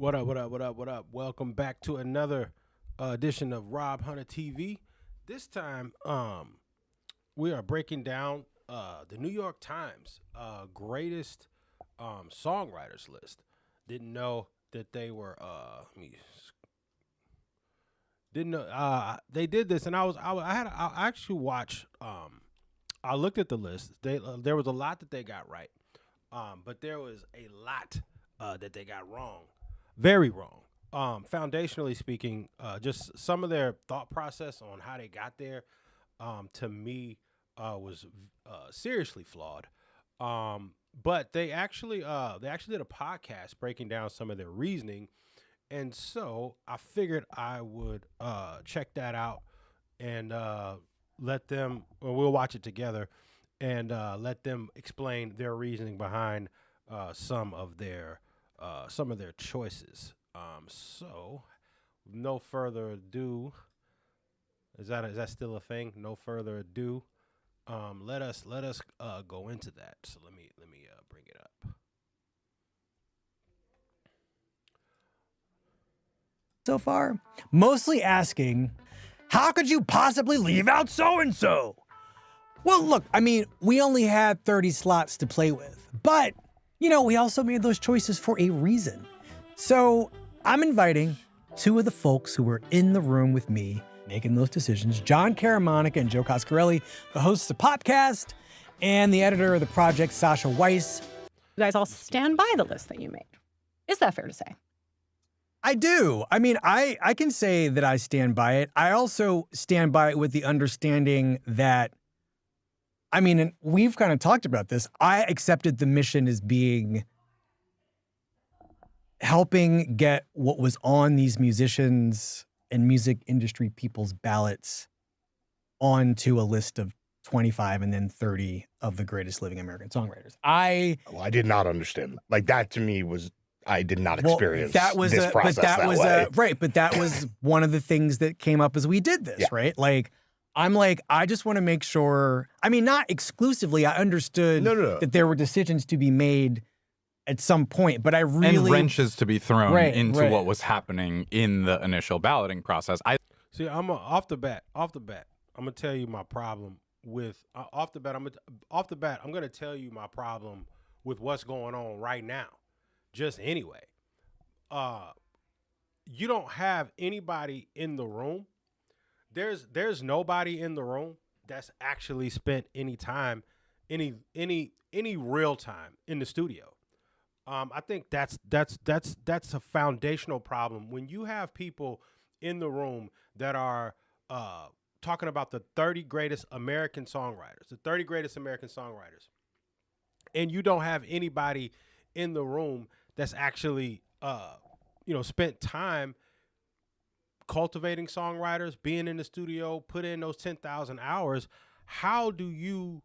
What up, what up, what up, what up? Welcome back to another edition of Rob Hunter TV. This time, we are breaking down the New York Times greatest songwriters list. Didn't know that they were didn't know they did this, and I actually watched. I looked at the list. There was a lot that they got right, but there was a lot that they got wrong. Very wrong. Foundationally speaking, just some of their thought process on how they got there, to me, was seriously flawed. But they actually did a podcast breaking down some of their reasoning, and so I figured I would check that out and let them. Well, we'll watch it together and let them explain their reasoning behind some of their choices. So no further ado, is that still a thing? No further ado. Let us go into that. So let me bring it up. So far, mostly asking, how could you possibly leave out so-and-so? Well, look, I mean, we only had 30 slots to play with, but we also made those choices for a reason. So I'm inviting two of the folks who were in the room with me making those decisions, John Caramonica and Joe Coscarelli, the hosts of the podcast, and the editor of the project, Sasha Weiss. You guys all stand by the list that you made. Is that fair to say? I do. I mean, I can say that I stand by it. I also stand by it with the understanding that, and we've kind of talked about this. I accepted the mission as being helping get what was on these musicians and music industry people's ballots onto a list of 25 and then 30 of the greatest living American songwriters. I did not understand. Like, that to me was, I did not experience that was this process that way. Right, but that was one of the things that came up as we did this, right? Like, I'm like, I just want to make sure, not exclusively, I understood that there were decisions to be made at some point, but I really... And wrenches to be thrown into what was happening in the initial balloting process. See, I'm off the bat, I'm going to tell you my problem with, I'm going to tell you my problem with what's going on right now. Just anyway. You don't have anybody in the room. There's nobody in the room that's actually spent any time, any real time in the studio. I think that's a foundational problem when you have people in the room that are talking about the 30 greatest American songwriters, and you don't have anybody in the room that's actually spent time cultivating songwriters, being in the studio, put in those 10,000 hours. How do you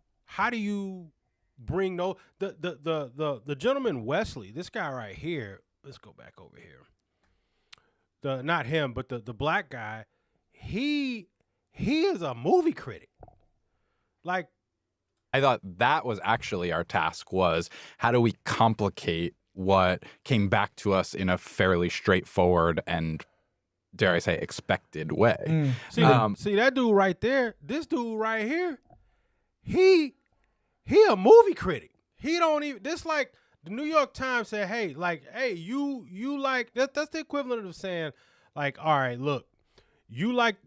bring the gentleman Wesley, this guy right here? Let's go back over here. Not him, but the black guy. He is a movie critic. Like, I thought that was actually our task, was how do we complicate what came back to us in a fairly straightforward and, dare I say, expected way. See that dude right there, this dude right here, he a movie critic. He don't even, this like the New York Times said, hey, you like, that's the equivalent of saying, like, all right, look, you like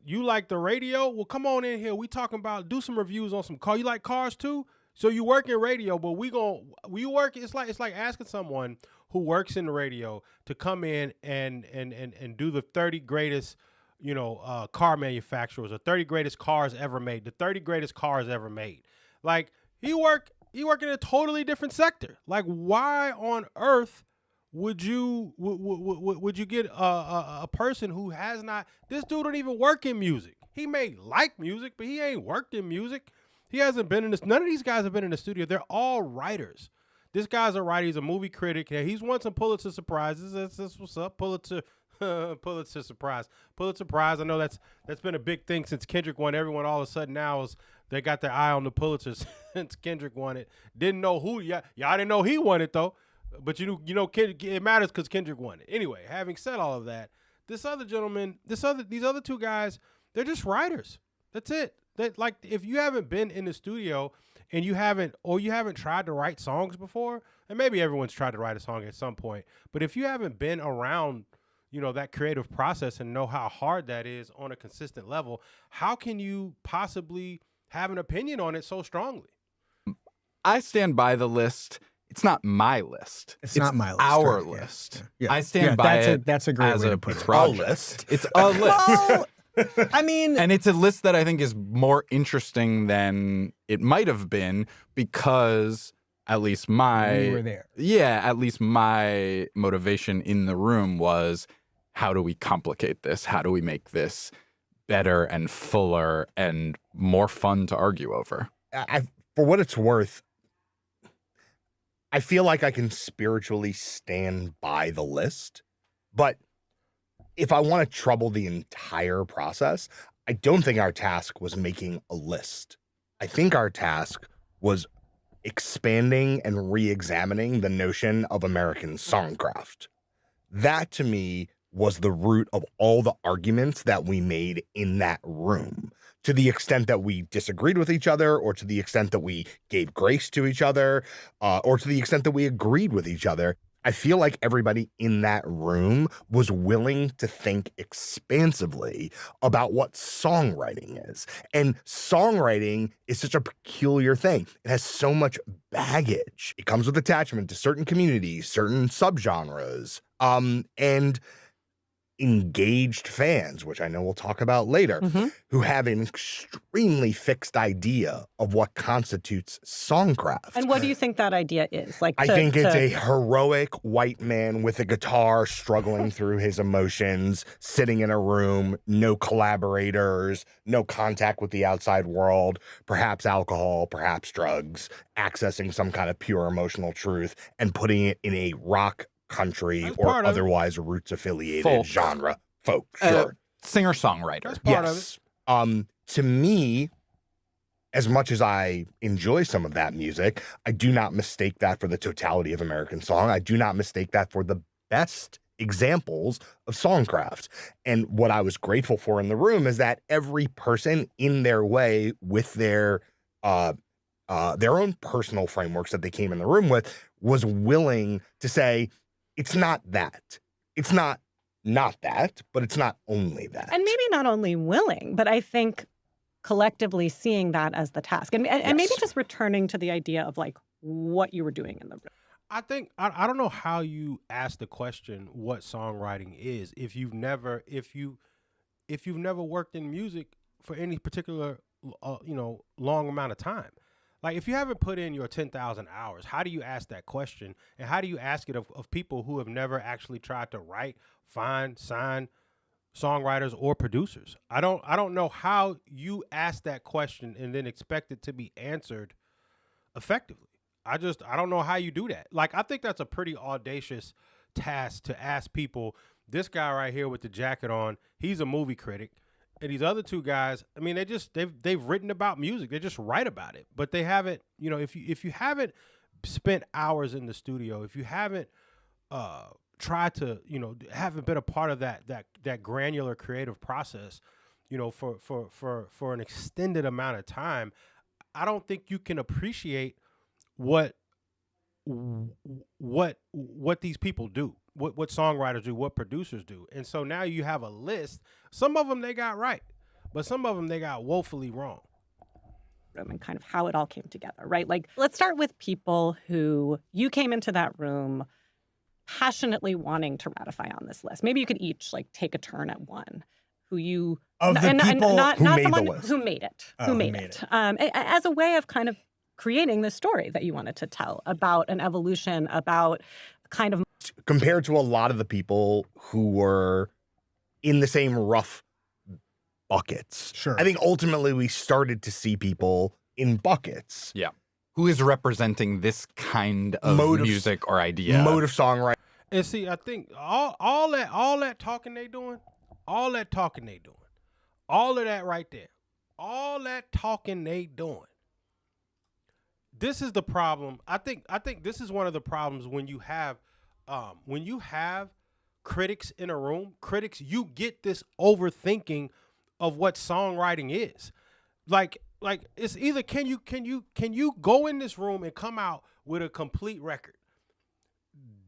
the radio? Well, come on in here. We talking about, do some reviews on some car. You like cars too? So you work in radio, but it's like asking someone who works in the radio to come in and do the 30 greatest, car manufacturers, or 30 greatest cars ever made, the 30 greatest cars ever made. Like, he work in a totally different sector. Like, why on earth would you get a person who has not, this dude don't even work in music. He may like music, but he ain't worked in music. He hasn't been in this. None of these guys have been in the studio. They're all writers. This guy's a writer. He's a movie critic. He's won some Pulitzer prizes. That's what's up. Pulitzer prize. I know that's been a big thing since Kendrick won. Everyone all of a sudden now they got their eye on the Pulitzer since Kendrick won it. Didn't know who. Y'all didn't know he won it though. But it matters because Kendrick won it. Anyway, having said all of that, this other gentleman, these other two guys, they're just writers. That's it. That, like, if you haven't been in the studio and you haven't tried to write songs before, and maybe everyone's tried to write a song at some point, but if you haven't been around, that creative process and know how hard that is on a consistent level, how can you possibly have an opinion on it so strongly? I stand by the list. It's not my list. It's not my list. Our Right, yeah, list. yeah. I stand by it. That's a great as way a to put it. project. It's a list. Well, I mean, And it's a list that I think is more interesting than it might have been because at least we were there. Yeah, at least my motivation in the room was, how do we complicate this? How do we make this better and fuller and more fun to argue over? For what it's worth, I feel like I can spiritually stand by the list, but if I want to trouble the entire process, I don't think our task was making a list. I think our task was expanding and re-examining the notion of American songcraft. That, to me, was the root of all the arguments that we made in that room. To the extent that we disagreed with each other, or to the extent that we gave grace to each other, or to the extent that we agreed with each other, I feel like everybody in that room was willing to think expansively about what songwriting is. And songwriting is such a peculiar thing. It has so much baggage. It comes with attachment to certain communities, certain subgenres, and engaged fans, which I know we'll talk about later, who have an extremely fixed idea of what constitutes songcraft. And what do you think that idea is? Like, I think it's a heroic white man with a guitar struggling through his emotions, sitting in a room, no collaborators, no contact with the outside world, perhaps alcohol, perhaps drugs, accessing some kind of pure emotional truth and putting it in a rock, country, or otherwise roots-affiliated genre. Folk, sure. Singer-songwriter. That's part of it. To me, as much as I enjoy some of that music, I do not mistake that for the totality of American song. I do not mistake that for the best examples of songcraft. And what I was grateful for in the room is that every person in their way, with their own personal frameworks that they came in the room with, was willing to say, it's not that. It's not that, but it's not only that. And maybe not only willing, but I think collectively seeing that as the task. And maybe just returning to the idea of, like, what you were doing in the room. I think I don't know how you ask the question what songwriting is if you've never worked in music for any particular long amount of time. Like, if you haven't put in your 10,000 hours, how do you ask that question? And how do you ask it of people who have never actually tried to write, find, sign songwriters or producers? I don't know how you ask that question and then expect it to be answered effectively. I don't know how you do that. Like, I think that's a pretty audacious task to ask people. This guy right here with the jacket on, he's a movie critic. And these other two guys, I mean, they've written about music. They just write about it, but they haven't. If you haven't spent hours in the studio, if you haven't tried to, haven't been a part of that granular creative process, for an extended amount of time, I don't think you can appreciate what these people do. What songwriters do, what producers do. And so now you have a list. Some of them they got right, but some of them they got woefully wrong. And kind of how it all came together, right? Like, let's start with people who you came into that room passionately wanting to ratify on this list. Maybe you could each, like, take a turn at one. Who you of the people not who made someone the list. who made it, Oh, who made it, as a way of kind of creating the story that you wanted to tell about an evolution, about kind of compared to a lot of the people who were in the same rough buckets. Sure. I think ultimately we started to see people in buckets. Yeah. Who is representing this kind of music or idea? Mode of songwriting. And see, I think all that talking they doing, all of that right there, all that talking they doing, this is the problem. I think this is one of the problems when you have critics in a room. Critics, you get this overthinking of what songwriting is. Like it's either can you go in this room and come out with a complete record.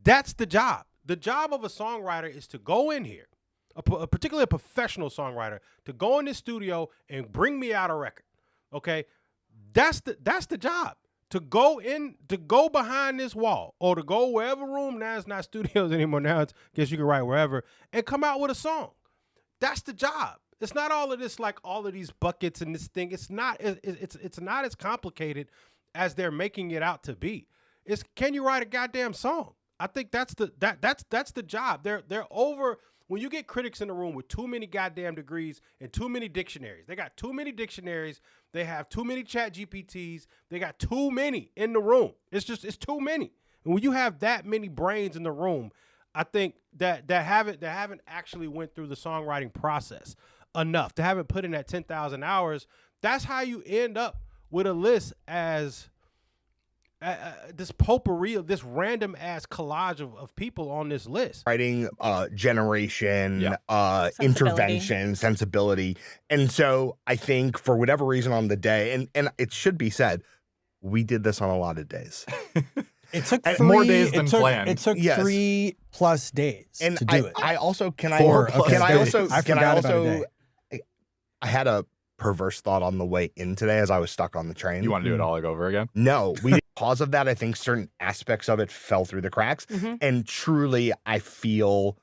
That's the job. The job of a songwriter is to go in here, particularly a professional songwriter, to go in the studio and bring me out a record. Okay, that's the job. To go behind this wall or to go wherever room. Now it's not studios anymore. Now it's, I guess you can write wherever and come out with a song. That's the job. It's not all of this, like all of these buckets and this thing. It's not as complicated as they're making it out to be. It's, can you write a goddamn song? I think that's the job. They're over. When you get critics in the room with too many goddamn degrees and too many dictionaries, they got too many dictionaries. They have too many chat GPTs. They got too many in the room. It's too many. And when you have that many brains in the room, I think that haven't actually went through the songwriting process enough, to haven't put in that 10,000 hours. That's how you end up with a list as this potpourri of this random ass collage of people on this list. Writing, generation, Sensibility. intervention, sensibility. And so I think for whatever reason on the day, and it should be said, we did this on a lot of days. It took more days than planned. It took Yes. 3+ days And to do it. I also can I had a perverse thought on the way in today as I was stuck on the train. You want to do it all over again? No, because of that, I think certain aspects of it fell through the cracks. And truly, I feel,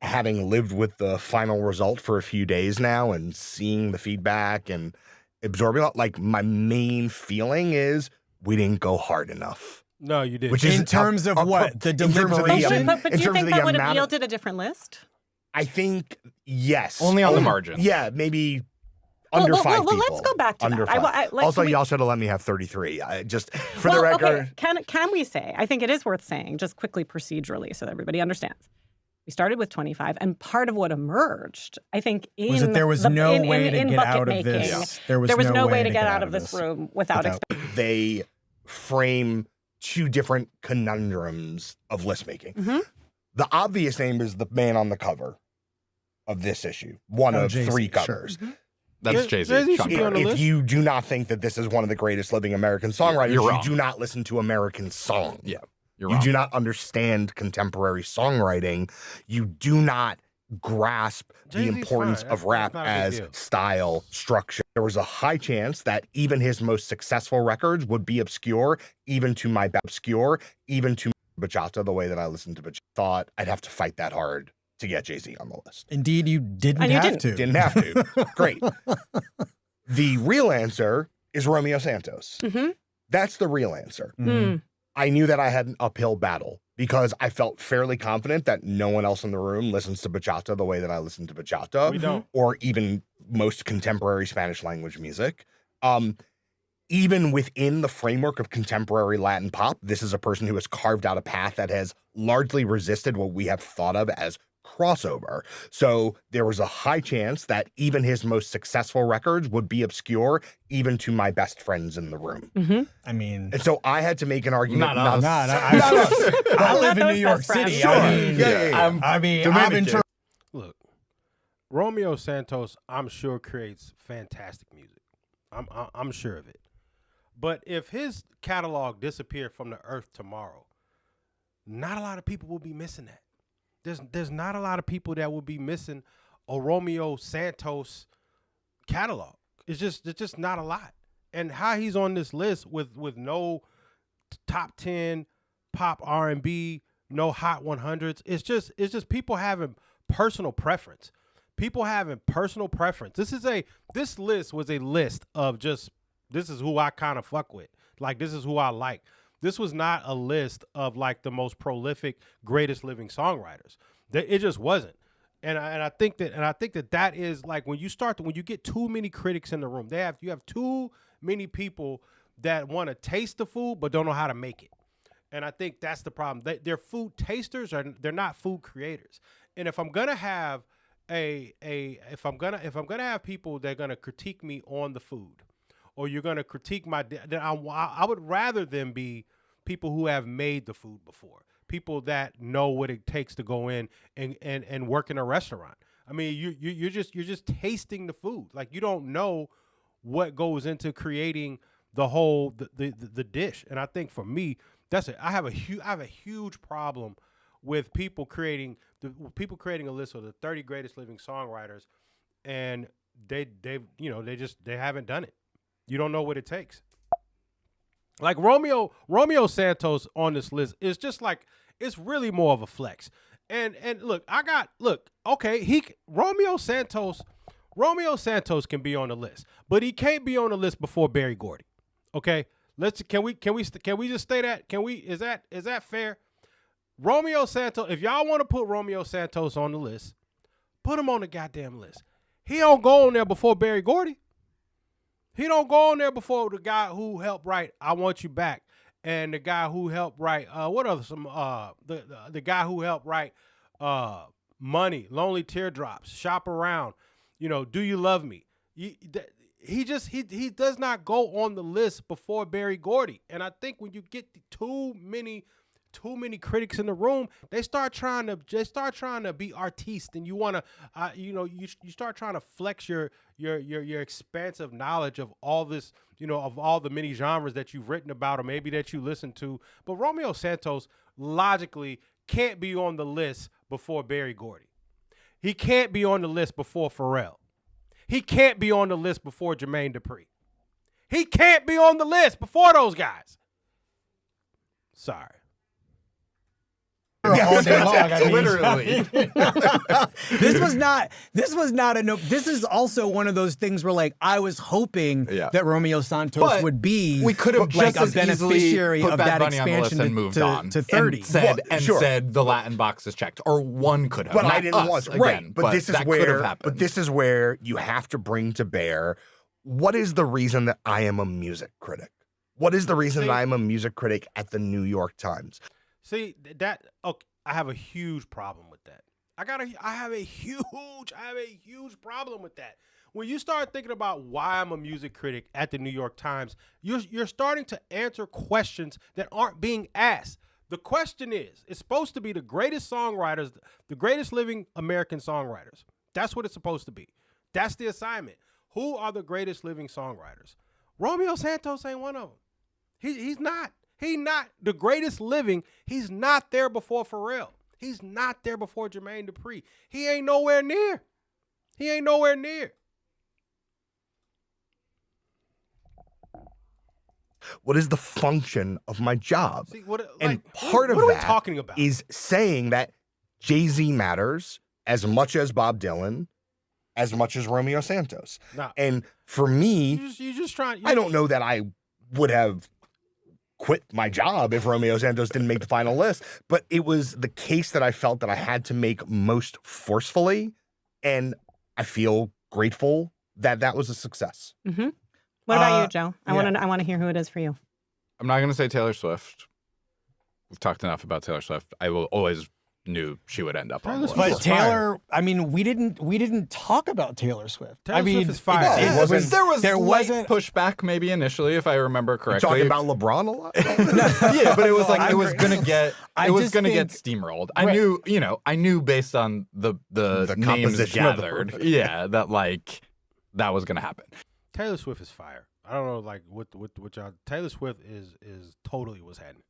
having lived with the final result for a few days now and seeing the feedback and absorbing it, like my main feeling is we didn't go hard enough. No, you didn't. Which is in terms of what? The in terms of the, deliberation? But in do you terms think of that the would have amount of- yielded a different list? I think yes. Only on the margin. Yeah, maybe under five people. Well, let's go back to under that. five. Also, y'all should have let me have 33. Just for the record. Okay. Can we say, I think it is worth saying, just quickly procedurally so that everybody understands. We started with 25, and part of what emerged, I think, Was that there was no way to get out of this. making, There was no way to get out of this room without They frame two different conundrums of list making. The obvious name is the man on the cover of this issue, one of Jay-Z, 3 sure. covers. That's Jay-Z Jay-Z. should be on the If list. you do not think that this is one of the greatest living American songwriters, You're you wrong. do not listen to American song. Yeah, you're You wrong. do not understand contemporary songwriting. You do not grasp the Jay-Z's importance fine. of That's rap not a big as deal. style, structure. There was a high chance that even his most successful records would be obscure, even to my bachata, the way that I listened to bachata. Thought I'd have to fight that hard to get Jay-Z on the list. Indeed, you didn't And you have didn't. to. Didn't have to. Great. The real answer is Romeo Santos. That's the real answer. Mhm. I knew that I had an uphill battle because I felt fairly confident that no one else in the room listens to bachata the way that I listen to bachata. We don't. Or even most contemporary Spanish language music. Even within the framework of contemporary Latin pop, this is a person who has carved out a path that has largely resisted what we have thought of as crossover. So there was a high chance that even his most successful records would be obscure, even to my best friends in the room. I mean, And so I had to make an argument. Not us. I live in those New York best friends. City. Sure. I mean, I'm in Dominican. Look, Romeo Santos, I'm sure creates fantastic music. I'm sure of it. But if his catalog disappeared from the earth tomorrow, not a lot of people will be missing that. There's not a lot of people that will be missing a Romeo Santos catalog. It's just not a lot. And how he's on this list with no top 10 pop R&B, no hot 100s. It's just people having personal preference. People having personal preference. This list was a list of just, this is who I kind of fuck with. Like, this is who I like. This was not a list of like the most prolific, greatest living songwriters. It just wasn't. And I think that is like when you get too many critics in the room, you have too many people that want to taste the food but don't know how to make it. And I think that's the problem. They're food tasters, they're not food creators. And if I'm gonna have if I'm gonna have people that are gonna critique me on the food, or you're going to critique my, then I would rather them be people who have made the food before, people that know what it takes to go in and work in a restaurant. I mean, you're just tasting the food. Like, you don't know what goes into creating the whole the dish. And I think for me, that's it. I have a huge problem with people creating a list of the 30 greatest living songwriters, and they haven't done it. You don't know what it takes. Like Romeo Santos on this list is just like, it's really more of a flex. And look, okay, Romeo Santos can be on the list, but he can't be on the list before Berry Gordy. Okay? Can we just stay that? Is that fair? Romeo Santos, if y'all want to put Romeo Santos on the list, put him on the goddamn list. He don't go on there before Berry Gordy. He don't go on there before the guy who helped write "I Want You Back" and the guy who helped write the guy who helped write "Money," "Lonely Teardrops," "Shop Around," "Do You Love Me." He does not go on the list before Berry Gordy. And I think when you get too many critics in the room, they start trying to be artiste, and you want to you start trying to flex your expansive knowledge of all this, of all the many genres that you've written about or maybe that you listen to. But Romeo Santos logically can't be on the list before Berry Gordy. He can't be on the list before Pharrell. He can't be on the list before Jermaine Dupri. He can't be on the list before those guys. Sorry. All day long, I mean. Literally. This was not a no. This is also one of those things where, like, I was hoping that Romeo Santos But would be we could have like just a as easily beneficiary put of Bad that Bunny on the list expansion and moved to, on to 30. said the Latin box is checked, or one could have. But not I didn't us, want again, right. But this is that could have where. happened. But this is where you have to bring to bear, what is the reason that I am a music critic? What is the reason that I am a music critic at the New York Times? See that? Okay, I have a huge problem with that. I have a huge problem with that. When you start thinking about why I'm a music critic at the New York Times, you're starting to answer questions that aren't being asked. The question is, it's supposed to be the greatest songwriters, the greatest living American songwriters. That's what it's supposed to be. That's the assignment. Who are the greatest living songwriters? Romeo Santos ain't one of them. He's not. He's not the greatest living. He's not there before Pharrell. He's not there before Jermaine Dupri. He ain't nowhere near. What is the function of my job? See, And part of what are we that talking about? is saying that Jay-Z matters as much as Bob Dylan, as much as Romeo Santos. Nah. And for me, you just trying. I don't know that I would have quit my job if Romeo Santos didn't make the final list, but it was the case that I felt that I had to make most forcefully, and I feel grateful that that was a success. Mm-hmm. What about you, Joe? I want to hear who it is for you. I'm not going to say Taylor Swift. We've talked enough about Taylor Swift. I will always knew she would end up on the list. But Taylor, I mean, we didn't talk about Taylor Swift. Taylor I mean, Swift is fire. There wasn't pushback maybe initially, if I remember correctly. Talking about LeBron a lot. Yeah, but it was like it was gonna get think- steamrolled. I knew based on the names composition of the gathered, group. that was gonna happen. Taylor Swift is fire. I don't know, like what y'all. Taylor Swift is totally what's happening.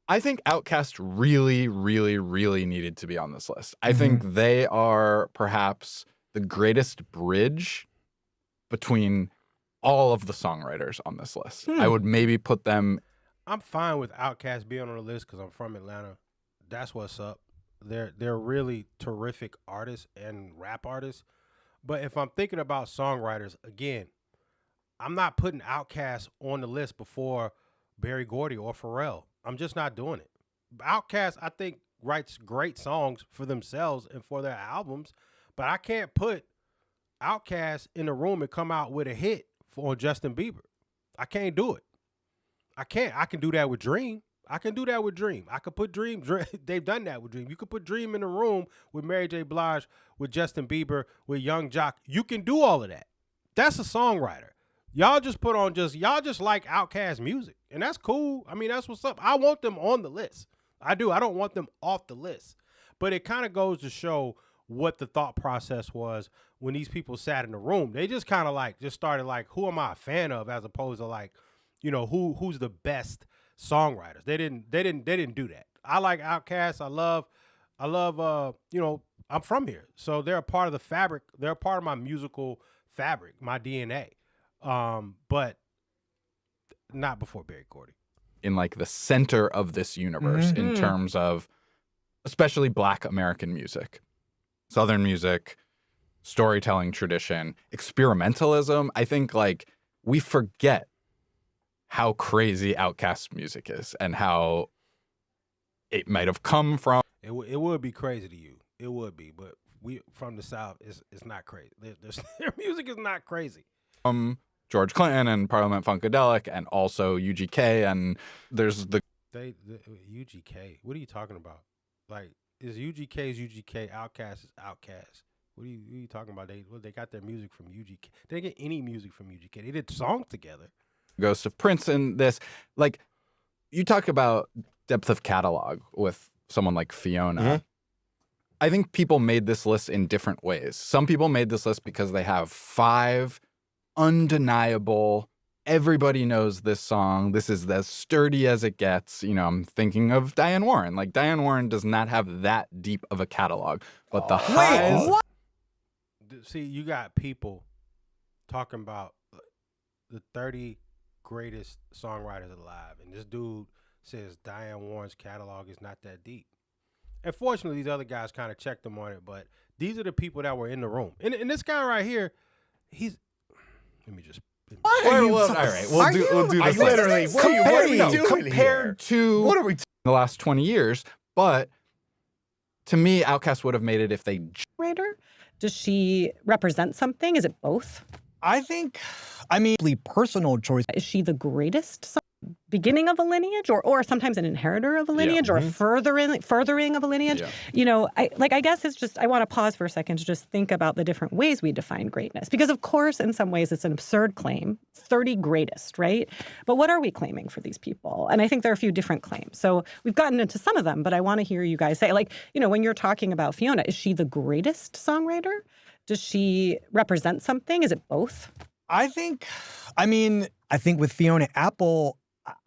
I think Outkast really, really, really needed to be on this list. I think they are perhaps the greatest bridge between all of the songwriters on this list. I would maybe put them. I'm fine with Outkast being on the list because I'm from Atlanta. That's what's up. They're really terrific artists and rap artists. But if I'm thinking about songwriters, again, I'm not putting Outkast on the list before Berry Gordy or Pharrell. I'm just not doing it. Outkast, I think, writes great songs for themselves and for their albums, but I can't put Outkast in the room and come out with a hit for Justin Bieber. I can't do it. I can't. I can do that with Dream. I could put Dream. They've done that with Dream. You could put Dream in the room with Mary J. Blige, with Justin Bieber, with Young Jock. You can do all of that. That's a songwriter. Y'all just put on y'all just like Outkast music, and that's cool. I mean, that's what's up. I want them on the list. I do. I don't want them off the list. But it kind of goes to show what the thought process was when these people sat in the room. They just kind of like just started like, who am I a fan of, as opposed to like, you know, who's the best songwriters. They didn't do that. I like Outkast. I love you know, I'm from here. So they're a part of the fabric. They're a part of my musical fabric, my DNA. But not before Berry Gordy. In like the center of this universe in terms of especially Black American music, Southern music, storytelling tradition, experimentalism. I think like we forget how crazy Outkast music is and how it might have come from. It would be crazy to you. It would be, but we from the South, it's not crazy. Their music is not crazy. George Clinton and Parliament Funkadelic and also UGK, and there's the UGK. What are you talking about? Like, is UGK is UGK, Outkast is Outkast. What are you talking about? They got their music from UGK. They didn't get any music from UGK. They did songs together. Ghost of Prince and this. Like, you talk about depth of catalog with someone like Fiona. Mm-hmm. I think people made this list in different ways. Some people made this list because they have 5 undeniable, everybody knows this song. This is as sturdy as it gets. You know, I'm thinking of Diane Warren. Like, Diane Warren does not have that deep of a catalog. But the highs... what? See, you got people talking about the 30 greatest songwriters alive, and this dude says Diane Warren's catalog is not that deep. And fortunately, these other guys kind of checked them on it, but these are the people that were in the room. And this guy right here, he's... Let me just... All right, we'll do this. Literally, what are we doing compared to What are we the last 20 years, but to me, Outkast would have made it if they... Writer? Does she represent something? Is it both? I think, I mean, personal choice. Is she the greatest beginning of a lineage, or sometimes an inheritor of a lineage, or a furthering of a lineage? Yeah. You know, I guess it's just, I want to pause for a second to just think about the different ways we define greatness. Because of course, in some ways, it's an absurd claim, 30 greatest, right? But what are we claiming for these people? And I think there are a few different claims. So we've gotten into some of them, but I want to hear you guys say, like, you know, when you're talking about Fiona, is she the greatest songwriter? Does she represent something? Is it both? I think with Fiona Apple,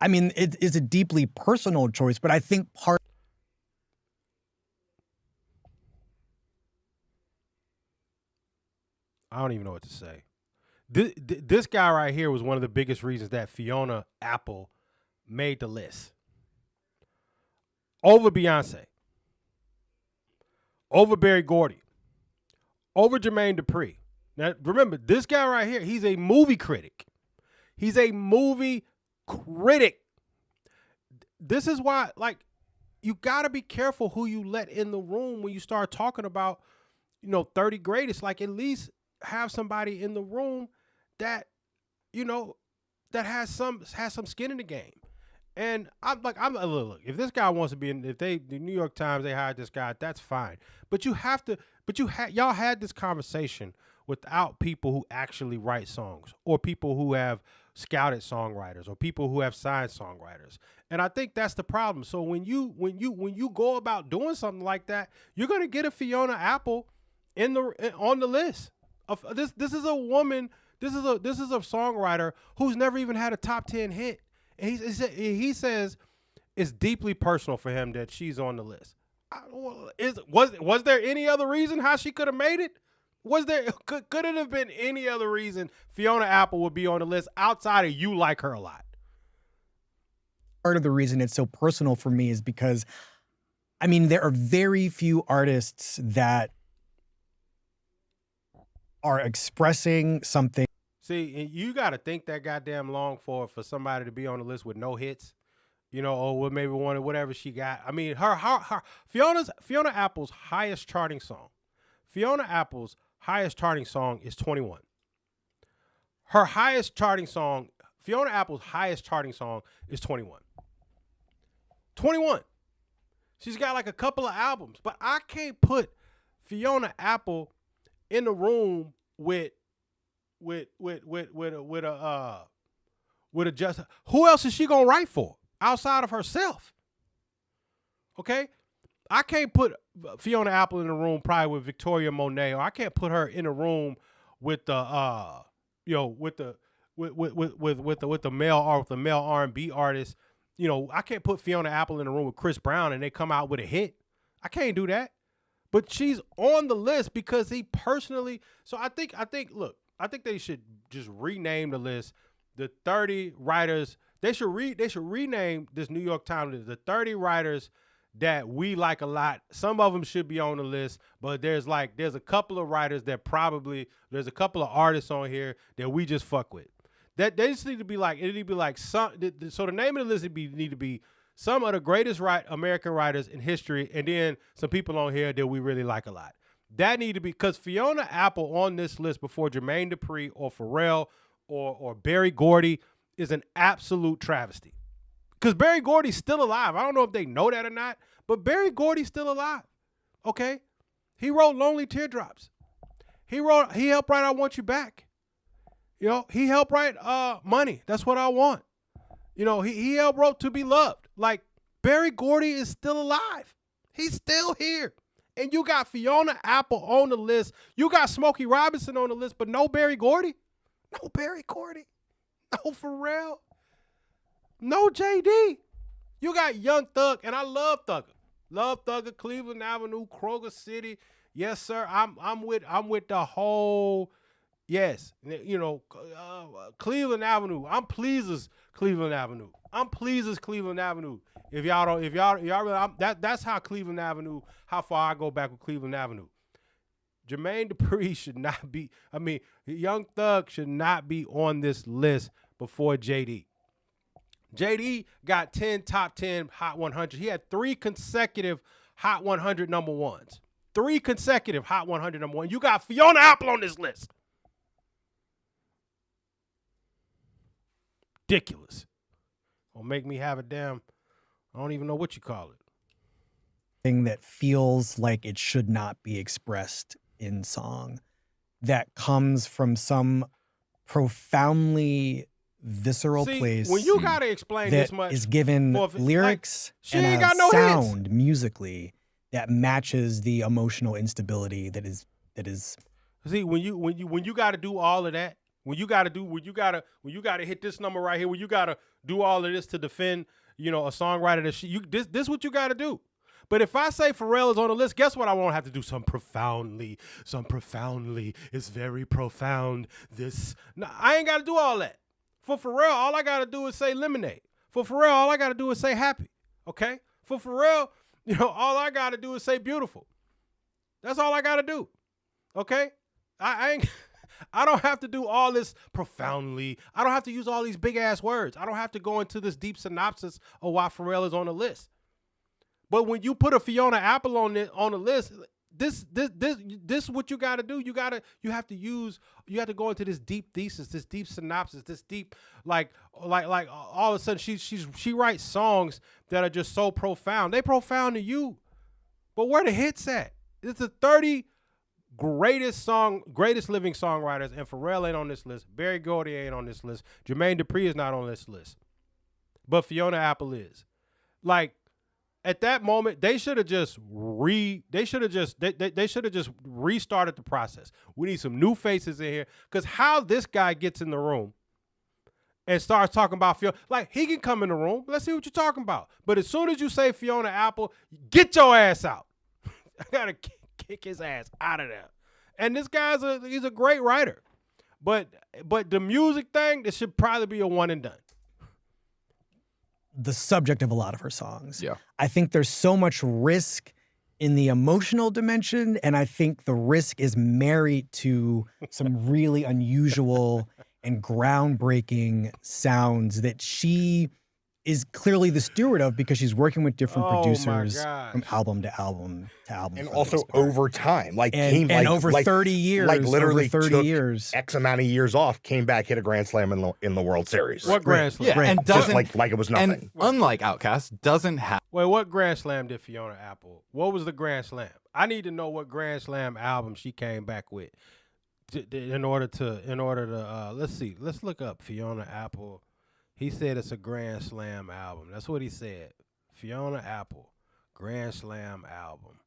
I mean, it is a deeply personal choice, but I think I don't even know what to say. This guy right here was one of the biggest reasons that Fiona Apple made the list. Over Beyonce. Over Berry Gordy. Over Jermaine Dupri. Now, remember, this guy right here, he's a movie critic. He's a movie critic. This is why, like, you got to be careful who you let in the room when you start talking about, you know, 30 greatest. Like, at least have somebody in the room that, you know, that has some skin in the game. And look, if this guy wants to be in, the New York Times, they hired this guy, that's fine. But y'all had this conversation without people who actually write songs, or people who have scouted songwriters, or people who have signed songwriters. And I think that's the problem. So when you go about doing something like that, you're going to get a Fiona Apple on the list. This is a woman, this is a songwriter who's never even had a top 10 hit. And he says it's deeply personal for him that she's on the list. Was there any other reason how she could have made it? Could it have been any other reason Fiona Apple would be on the list outside of you like her a lot? Part of the reason it's so personal for me is because, I mean, there are very few artists that are expressing something. See, you got to think that goddamn long for somebody to be on the list with no hits, you know, or maybe one of whatever she got. I mean, Fiona Apple's highest charting song. Fiona Apple's highest charting song is 21. Her highest charting song, Fiona Apple's highest charting song is 21. 21. She's got like a couple of albums, but I can't put Fiona Apple in the room with with a just. Who else is she gonna write for outside of herself? Okay, I can't put Fiona Apple in the room probably with Victoria Monet, or I can't put her in a room with the with the male R&B artist. You know, I can't put Fiona Apple in the room with Chris Brown and they come out with a hit. I can't do that. But she's on the list because he personally. So I think look, I think they should just rename the list. The 30 writers, they should rename this New York Times list, the 30 writers that we like a lot. Some of them should be on the list, but there's a couple of writers that there's a couple of artists on here that we just fuck with. That they just need to be like, it need to be like some. So the name of the list need to be some of the greatest American writers in history, and then some people on here that we really like a lot. That need to be, because Fiona Apple on this list before Jermaine Dupri or Pharrell or Berry Gordy is an absolute travesty. Because Berry Gordy's still alive. I don't know if they know that or not, but Berry Gordy's still alive. Okay? He wrote Lonely Teardrops. He helped write I Want You Back. You know, he helped write Money. That's What I Want. You know, he helped wrote To Be Loved. Like, Berry Gordy is still alive. He's still here. And you got Fiona Apple on the list. You got Smokey Robinson on the list, but no Berry Gordy. No Berry Gordy. No Pharrell. No JD. You got Young Thug, and I love Thugger. Love Thugger, Cleveland Avenue, Kroger City. Yes, sir. I'm with the whole. Yes, you know, Cleveland Avenue. I'm pleased as Cleveland Avenue. I'm pleased as Cleveland Avenue. If y'all really, that's how Cleveland Avenue. How far I go back with Cleveland Avenue. Jermaine Dupri should not be. I mean, Young Thug should not be on this list before JD. JD got top 10 Hot 100. He had 3 consecutive Hot 100 number ones. 3 consecutive Hot 100 number one. You got Fiona Apple on this list. Ridiculous. Gonna make me have a damn, I don't even know what you call it. Thing that feels like it should not be expressed in song, that comes from some profoundly visceral place. When you gotta explain that this much, is given lyrics she and ain't a got no sound musically that matches the emotional instability that is. See, when you gotta do all of that, when you gotta hit this number right here, when you gotta do all of this to defend, you know, a songwriter that this what you gotta do. But if I say Pharrell is on the list, guess what? I won't have to do some profoundly. It's very profound. No, I ain't got to do all that. For Pharrell, all I got to do is say Lemonade. For Pharrell, all I got to do is say Happy. Okay? For Pharrell, you know, all I got to do is say Beautiful. That's all I got to do. Okay? I don't have to do all this profoundly. I don't have to use all these big ass words. I don't have to go into this deep synopsis of why Pharrell is on the list. But when you put a Fiona Apple on the list, this is what you got to do. You have to go into this deep thesis, this deep synopsis, this deep like all of a sudden she writes songs that are just so profound. They profound to you, but where the hits at? It's the 30 greatest living songwriters, and Pharrell ain't on this list. Berry Gordy ain't on this list. Jermaine Dupri is not on this list, but Fiona Apple is. Like, at that moment, they should have just restarted the process. We need some new faces in here, because how this guy gets in the room and starts talking about Fiona, like, he can come in the room. Let's see what you're talking about. But as soon as you say Fiona Apple, get your ass out. I gotta kick his ass out of there. And this guy's he's a great writer, but the music thing, this should probably be a one and done. The subject of a lot of her songs. Yeah. I think there's so much risk in the emotional dimension, and I think the risk is married to some really unusual and groundbreaking sounds that she is clearly the steward of, because she's working with different producers from album to album to album. And also over time, over 30 years. Like literally over 30 took years. X amount of years off, came back, hit a grand slam in the World Series. What grand slam? Yeah, and Just doesn't like it was nothing. And unlike Outkast, doesn't have. Wait, what grand slam did Fiona Apple? What was the grand slam? I need to know what grand slam album she came back with. in order to let's see, let's look up Fiona Apple. He said it's a Grand Slam album. That's what he said. Fiona Apple, Grand Slam album.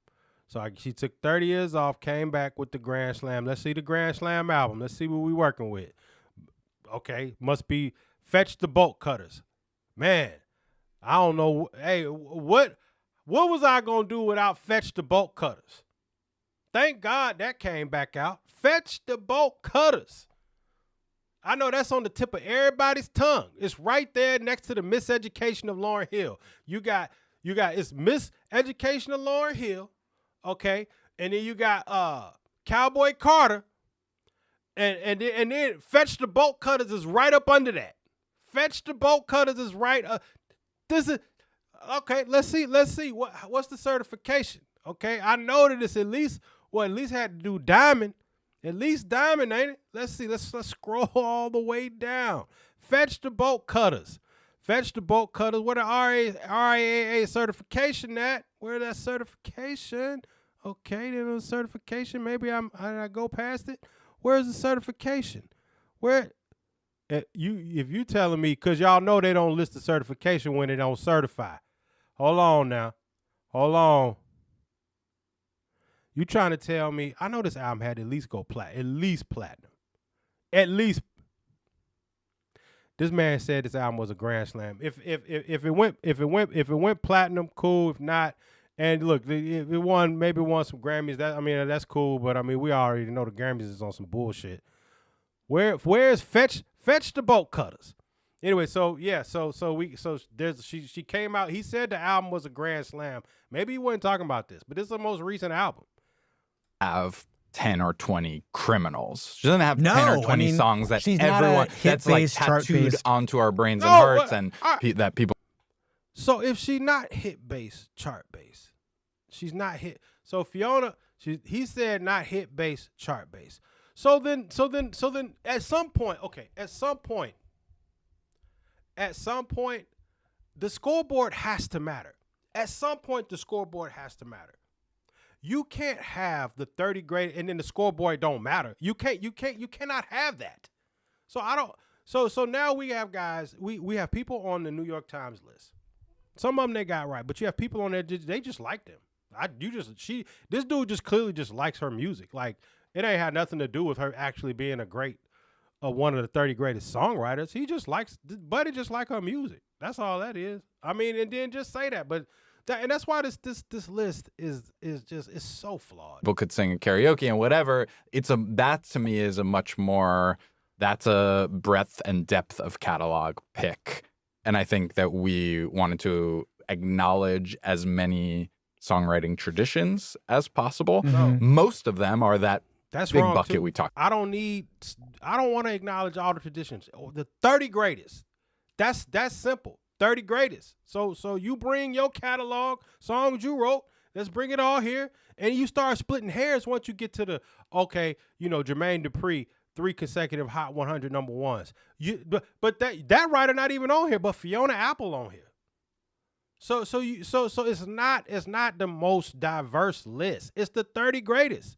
So she took 30 years off, came back with the Grand Slam. Let's see the Grand Slam album. Let's see what we working with. Okay, must be Fetch the Bolt Cutters. Man, I don't know. Hey, what was I gonna do without Fetch the Bolt Cutters? Thank God that came back out. Fetch the Bolt Cutters. I know that's on the tip of everybody's tongue. It's right there next to the Miseducation of Lauryn Hill. You got it's Miseducation of Lauryn Hill, okay, and then you got Cowboy Carter, and then Fetch the Bolt Cutters is right up under that. Fetch the Bolt Cutters is right. This is okay. Let's see what's the certification. Okay, I know that it's at least had to do Diamond. At least Diamond, ain't it? Let's see. Let's scroll all the way down. Fetch the Bolt Cutters. Fetch the Bolt Cutters. Where the RIAA certification at? Where that certification? Okay, then the certification. Maybe I go past it. Where's the certification? Where? If you telling me, because y'all know they don't list the certification when they don't certify. Hold on now. Hold on. You trying to tell me? I know this album had to at least go at least platinum. At least. This man said this album was a Grand Slam. If it went platinum, cool. If not, and look, it won some Grammys. That's cool. But I mean, we already know the Grammys is on some bullshit. Where's Fetch the Bolt Cutters? Anyway, she came out. He said the album was a Grand Slam. Maybe he wasn't talking about this, but this is the most recent album. Have 10 or 20 criminals. She doesn't have 10 or 20 songs that everyone that's like tattooed onto our brains and hearts that people. So if she's not hit based, chart based, she's not hit. So Fiona, he said not hit based, chart based. So then at some point, the scoreboard has to matter. At some point, the scoreboard has to matter. You can't have the 30 great and then the scoreboard don't matter. You cannot have that. So now we have guys, we have people on the New York Times list. Some of them they got right, but you have people on there, they just like them. This dude just clearly just likes her music. Like, it ain't had nothing to do with her actually being a great, one of the 30 greatest songwriters. Buddy just like her music. That's all that is. I mean, and then just say that, but that's why this list is so flawed. People could sing karaoke and whatever. That to me is a much more, that's a breadth and depth of catalog pick. And I think that we wanted to acknowledge as many songwriting traditions as possible. Mm-hmm. Most of them are that's big wrong bucket too. we talked. I don't want to acknowledge all the traditions. The 30 greatest. That's simple. 30 greatest. So you bring your catalog, songs you wrote, let's bring it all here, and you start splitting hairs once you get to the, Jermaine Dupri, 3 consecutive Hot 100 number ones. But that writer not even on here, but Fiona Apple on here. So it's not the most diverse list. It's the 30 greatest.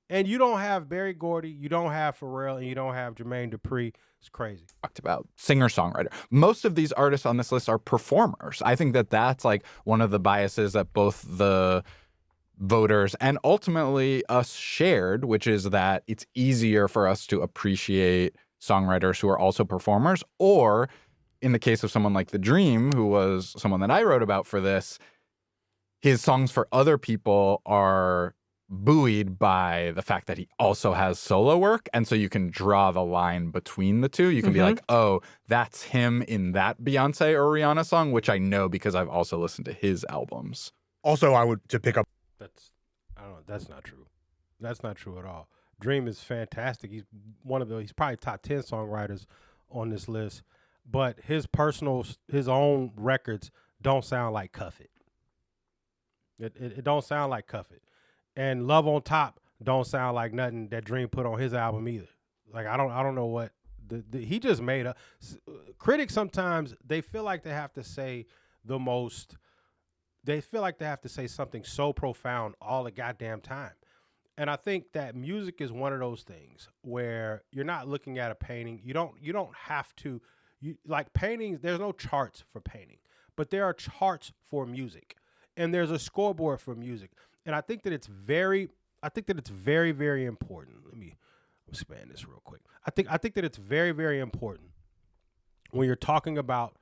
And you don't have Berry Gordy, you don't have Pharrell, and you don't have Jermaine Dupri. It's crazy. Talked about singer-songwriter. Most of these artists on this list are performers. I think that's like one of the biases that both the voters and ultimately us shared, which is that it's easier for us to appreciate songwriters who are also performers, or in the case of someone like The Dream, who was someone that I wrote about for this, his songs for other people are buoyed by the fact that he also has solo work. And so you can draw the line between the two. You can be like, oh, that's him in that Beyonce or Rihanna song, which I know because I've also listened to his albums. Also, to pick up. That's not true. That's not true at all. Dream is fantastic. He's probably top 10 songwriters on this list, but his own records don't sound like Cuff It. It don't sound like Cuff It. And Love on Top don't sound like nothing that Dream put on his album either. Like, I don't know what he just made up. Critics sometimes they feel like they have to say something so profound all the goddamn time. And I think that music is one of those things where you're not looking at a painting. You don't have to like paintings, there's no charts for painting, but there are charts for music. And there's a scoreboard for music. And I think that it's very very important. Let me expand this real quick. I think that it's very very important when you're talking about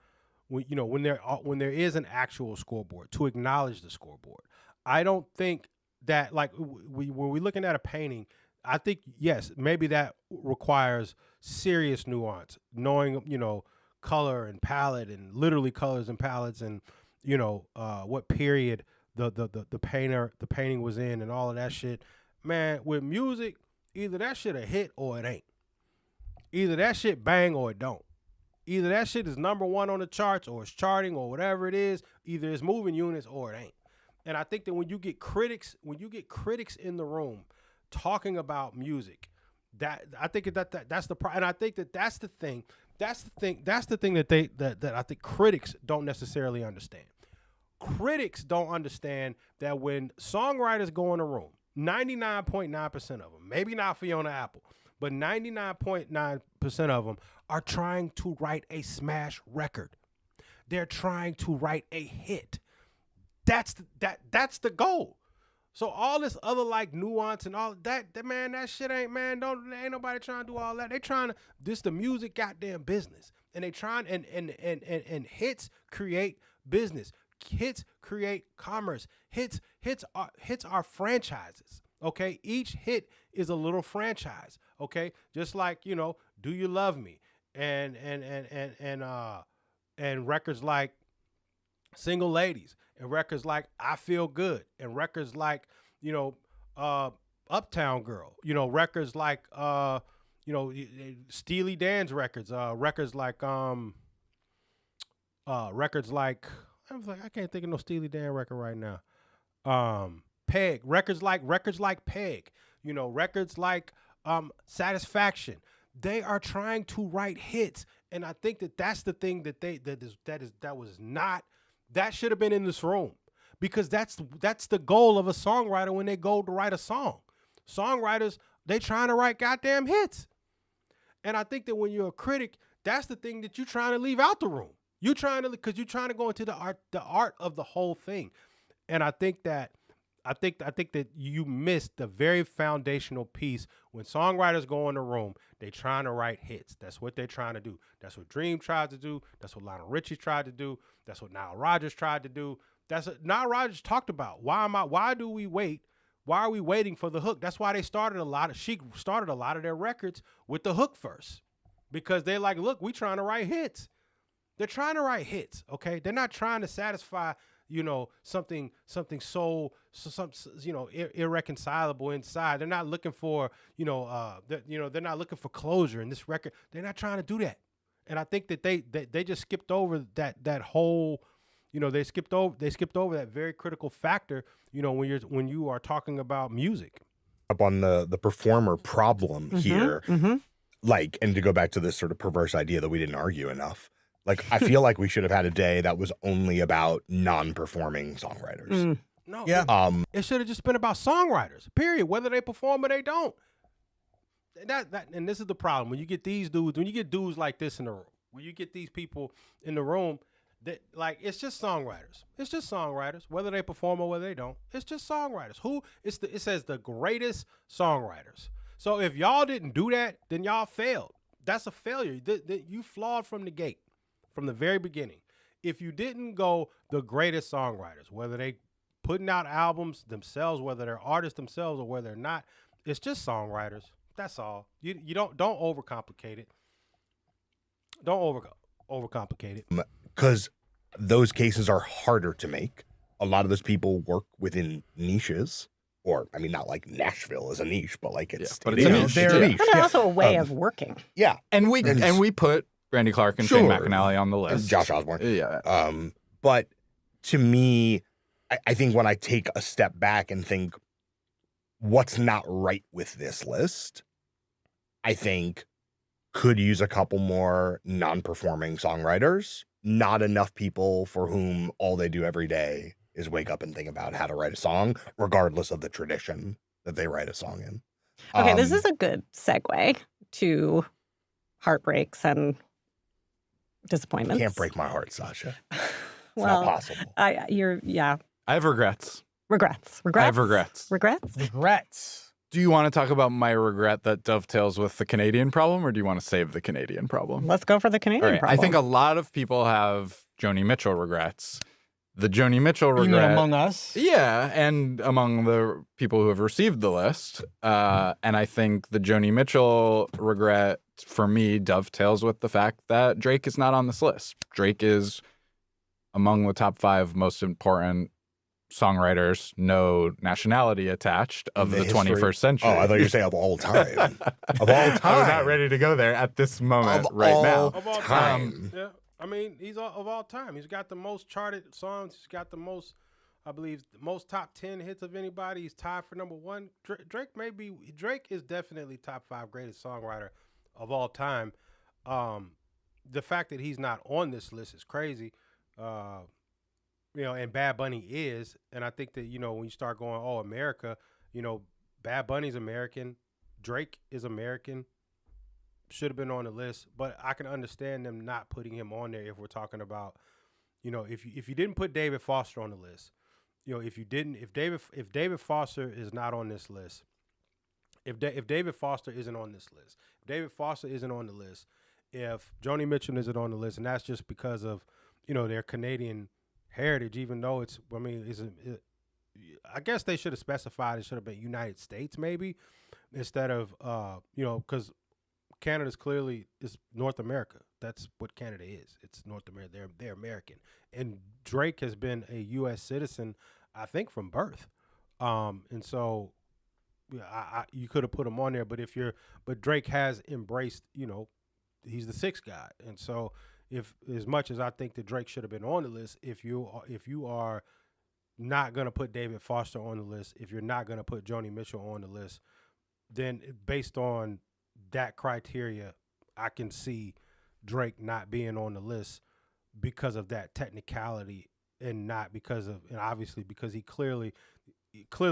when there is an actual scoreboard to acknowledge the scoreboard. I don't think that like when we're looking at a painting, I think yes, maybe that requires serious nuance, knowing color and palette and literally colors and palettes and what period the painting was in and all of that shit. Man, with music, either that shit a hit or it ain't. Either that shit bang or it don't. Either that shit is number one on the charts or it's charting or whatever it is. Either it's moving units or it ain't. And I think that when you get critics in the room talking about music, that's the problem. And I think that that's the thing that I think critics don't necessarily understand. Critics don't understand that when songwriters go in a room, 99.9% of them, maybe not Fiona Apple, but 99.9% of them are trying to write a smash record. They're trying to write a hit. That's the goal. So all this other like nuance and all that man, that shit ain't nobody trying to do all that. They trying to the music goddamn business. And they trying and hits create business. Hits create commerce. Hits are franchises. Okay, each hit is a little franchise. Okay, just like Do You Love Me and records like Single Ladies and records like I Feel Good and records like Uptown Girl. Records like Steely Dan's records. Records like I can't think of no Steely Dan record right now. Peg. Records like Peg. Records like Satisfaction. They are trying to write hits, and I think that that's the thing that should have been in this room, because that's the goal of a songwriter when they go to write a song. Songwriters, they trying to write goddamn hits, and I think that when you're a critic, that's the thing that you're trying to leave out the room. Because you're trying to go into the art of the whole thing, and I think that you missed the very foundational piece. When songwriters go in the room, they trying to write hits. That's what they're trying to do. That's what Dream tried to do. That's what Lionel Richie tried to do. That's what Nile Rodgers tried to do. That's what Nile Rodgers talked about. Why do we wait? Why are we waiting for the hook? That's why she started a lot of their records with the hook first, because they're like, look, we trying to write hits. They're trying to write hits, okay? They're not trying to satisfy, something so irreconcilable inside. They're not looking for, they're not looking for closure in this record. They're not trying to do that. And I think that they just skipped over that whole, they skipped over that very critical factor, when you are talking about music. Up on the performer problem here, like, and to go back to this sort of perverse idea that we didn't argue enough. Like, I feel like we should have had a day that was only about non-performing songwriters. No, yeah. It should have just been about songwriters, period, whether they perform or they don't. And this is the problem. When you get dudes like this in the room, when you get these people in the room, that like, it's just songwriters. It's just songwriters, whether they perform or whether they don't. It's just songwriters. It says the greatest songwriters. So if y'all didn't do that, then y'all failed. That's a failure. You flawed from the gate. From the very beginning. If you didn't go the greatest songwriters, whether they putting out albums themselves, whether they're artists themselves or whether they're not, it's just songwriters. That's all. You don't overcomplicate it. Don't overcomplicate it. Because those cases are harder to make. A lot of those people work within niches. Or, I mean, not like Nashville is a niche, but like it's a niche. And also a way of working. Yeah. And we put Randy Clark and Shane McAnally on the list. And Josh Osborne. Yeah. But to me, I think when I take a step back and think, what's not right with this list, I think could use a couple more non-performing songwriters. Not enough people for whom all they do every day is wake up and think about how to write a song, regardless of the tradition that they write a song in. Okay, this is a good segue to heartbreaks and disappointments. Can't break my heart, Sasha. It's Well, not possible. I have regrets. Regrets. I have regrets. Regrets? Regrets. Do you want to talk about my regret that dovetails with the Canadian problem, or do you want to save the Canadian problem? Let's go for the Canadian All right. problem. I think a lot of people have Joni Mitchell regrets. The Joni Mitchell You mean regret. among us? Yeah, and among the people who have received the list. And I think the Joni Mitchell regret, for me, dovetails with the fact that Drake is not on this list. Drake is among the top 5 most important songwriters, no nationality attached, of the history- 21st century. Oh, I thought you were saying of all time. Of all time. I'm not ready to go there at this moment Of right all now. Of all time. Yeah, I mean, he's of all time. He's got the most charted songs. He's got the most, I believe, the most top 10 hits of anybody. He's tied for number 1. Drake is definitely top 5 greatest songwriter of all time. The fact that he's not on this list is crazy. And Bad Bunny is, and I think that, when you start going, oh, America, Bad Bunny's American, Drake is American, should have been on the list, but I can understand them not putting him on there if we're talking about, if you didn't put David Foster on the list, if David Foster is not on this list, if David Foster isn't on this list, if David Foster isn't on the list, if Joni Mitchell isn't on the list, and that's just because of, their Canadian heritage, even though I guess they should have specified it should have been United States maybe, instead of because Canada's clearly is North America. That's what Canada is. It's North America. They're American, and Drake has been a U.S. citizen, I think, from birth, and so you could have put him on there. But Drake has embraced, he's the 6th guy, and so. If as much as I think that Drake should have been on the list, if you are not going to put David Foster on the list, if you're not going to put Joni Mitchell on the list, then based on that criteria, I can see Drake not being on the list because of that technicality, and not because of, and obviously because he clearly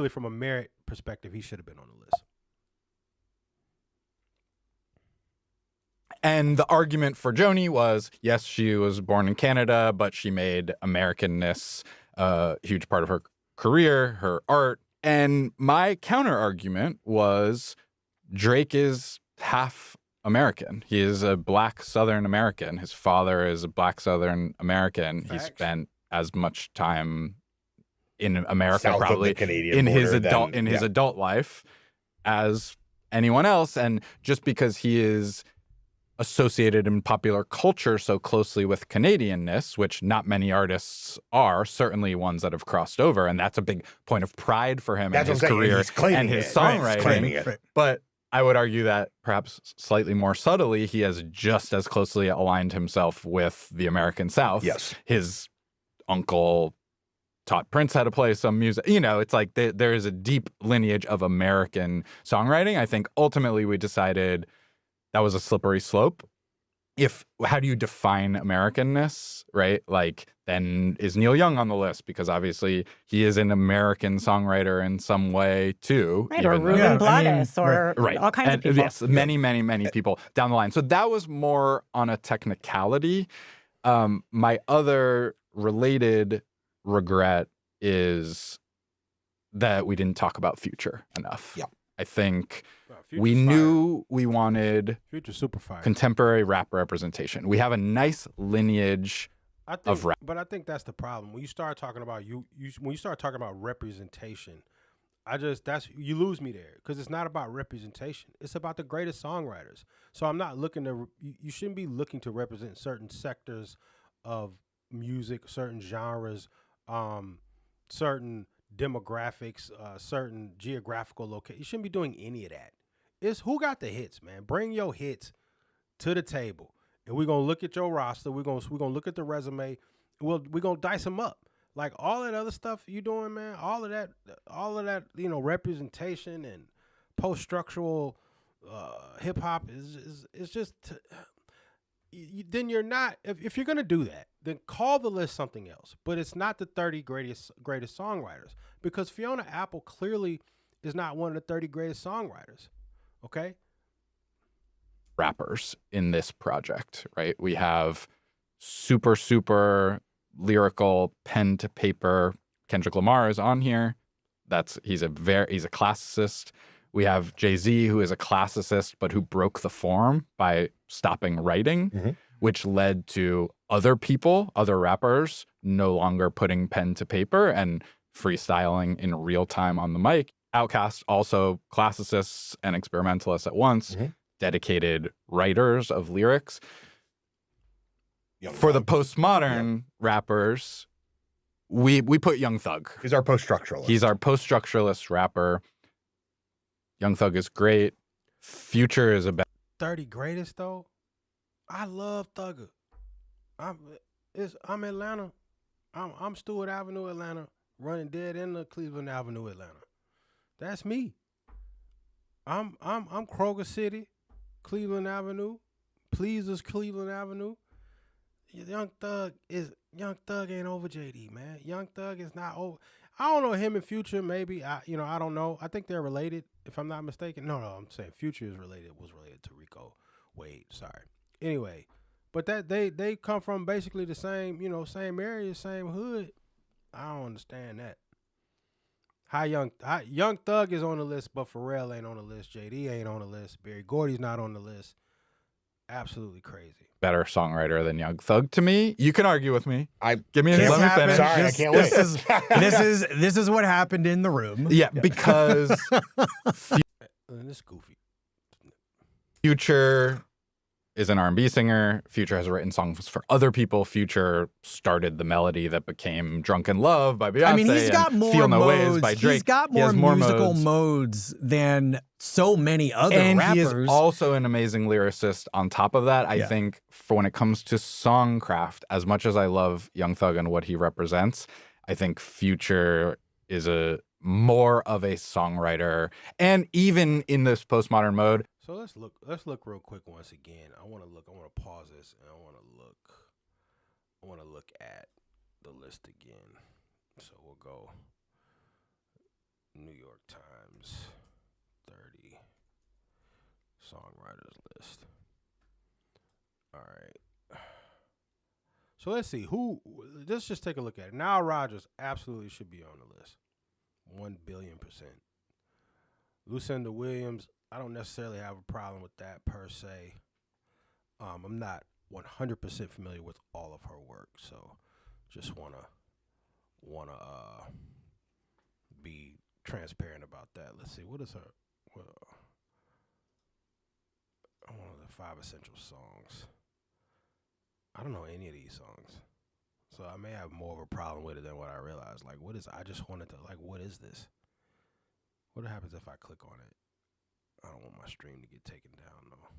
from a merit perspective, he should have been on the list. And the argument for Joni was, yes, she was born in Canada, but she made Americanness a huge part of her career, her art. And my counter argument was Drake is half American. He is a Black Southern American. His father is a Black Southern American. Facts. He spent as much time in America, South of the probably Canadian in his border adult life as anyone else. And just because he is associated in popular culture so closely with Canadianness, which not many artists are, certainly ones that have crossed over, and that's a big point of pride for him in his career and his songwriting. But I would argue that perhaps slightly more subtly, he has just as closely aligned himself with the American South. Yes. His uncle taught Prince how to play some music. It's like there is a deep lineage of American songwriting. I think ultimately we decided that was a slippery slope. How do you define Americanness, right? Like, then is Neil Young on the list? Because obviously he is an American songwriter in some way too. Right, or Ruben Blades, or right. all kinds of people. Yes, many people down the line. So that was more on a technicality. My other related regret is that we didn't talk about Future enough. Yeah. I think Future's we fire. knew we wanted Future super fire. contemporary rap representation. We have a nice lineage of rap. But I think that's the problem. When you start talking about when you start talking about representation, you lose me there, because it's not about representation. It's about the greatest songwriters. So I'm not looking to. You shouldn't be looking to represent certain sectors of music, certain genres, certain demographics, certain geographical location. You shouldn't be doing any of that. It's who got the hits, man. Bring your hits to the table, and we're gonna look at your roster. We're gonna look at the resume. We're gonna dice them up. Like, all that other stuff you doing, man. All of that, representation and post-structural hip hop is just. Then you're not. If you're gonna do that, then call the list something else. But it's not the 30 greatest songwriters, because Fiona Apple clearly is not one of the 30 greatest songwriters. Okay? Rappers in this project, right? We have super, super lyrical pen to paper. Kendrick Lamar is on here. He's a classicist. We have Jay-Z, who is a classicist, but who broke the form by stopping writing, which led to other people, other rappers, no longer putting pen to paper and freestyling in real time on the mic. Outkast, also classicists and experimentalists at once, dedicated writers of lyrics. For the postmodern rappers, we put Young Thug. He's our post-structuralist. He's our post-structuralist rapper. Young Thug is great. Future is about 30 greatest though. I love Thugger. I'm Atlanta. I'm Stewart Avenue, Atlanta, running dead into Cleveland Avenue, Atlanta. That's me. I'm Kroger City, Cleveland Avenue, Pleasers, Cleveland Avenue. Young Thug ain't over JD, man. Young Thug is not over. I don't know him and Future. Maybe I don't know. I think they're related, if I'm not mistaken. No, I'm saying Future was related to Rico Wade. Sorry. Anyway, but that they come from basically the same area, same hood. I don't understand that. Young Thug is on the list, but Pharrell ain't on the list. JD ain't on the list. Berry Gordy's not on the list. Absolutely crazy. better songwriter than Young Thug to me. You can argue with me. Give me let me finish. Sorry, I can't wait. This is what happened in the room. Yeah, because This goofy. Future is an R&B singer. Future has written songs for other people. Future started the melody that became "Drunken Love" by Beyonce. I mean, he's got more "Feel No modes. Ways" by Drake. He's got He has more musical modes. modes than so many other And rappers. he is also an amazing lyricist. On top of that, I think for when it comes to songcraft, as much as I love Young Thug and what he represents, I think Future is more of a songwriter. And even in this postmodern mode, So let's look real quick once again. I want to pause this and I want to look at the list again. So we'll go New York Times 30 songwriters list. All right. So let's see let's just take a look at it. Nile Rodgers absolutely should be on the list. 1,000,000,000%. Lucinda Williams, I don't necessarily have a problem with that per se. I'm not 100% familiar with all of her work, so just wanna be transparent about that. Let's see, what is her? One of the 5 essential songs. I don't know any of these songs, so I may have more of a problem with it than what I realized. Like, what is? I just wanted to what is this? What happens if I click on it? I don't want my stream to get taken down though.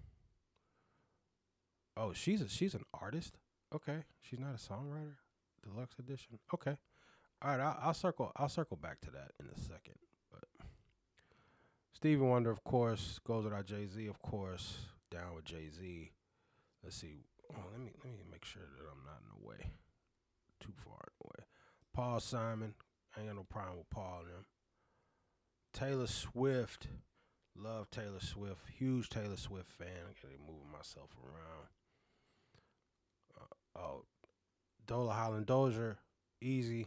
Oh, she's an artist. Okay, she's not a songwriter. Deluxe edition. Okay, all right. I'll circle back to that in a second. But Stevie Wonder, of course, goes without Jay-Z. Of course, down with Jay-Z. Let's see. Oh, let me make sure that I'm not in the way. Too far in the way. Paul Simon. I ain't got no problem with Paul and them. Taylor Swift. Love Taylor Swift. Huge Taylor Swift fan. I gotta moving myself around. Dola Holland Dozier. Easy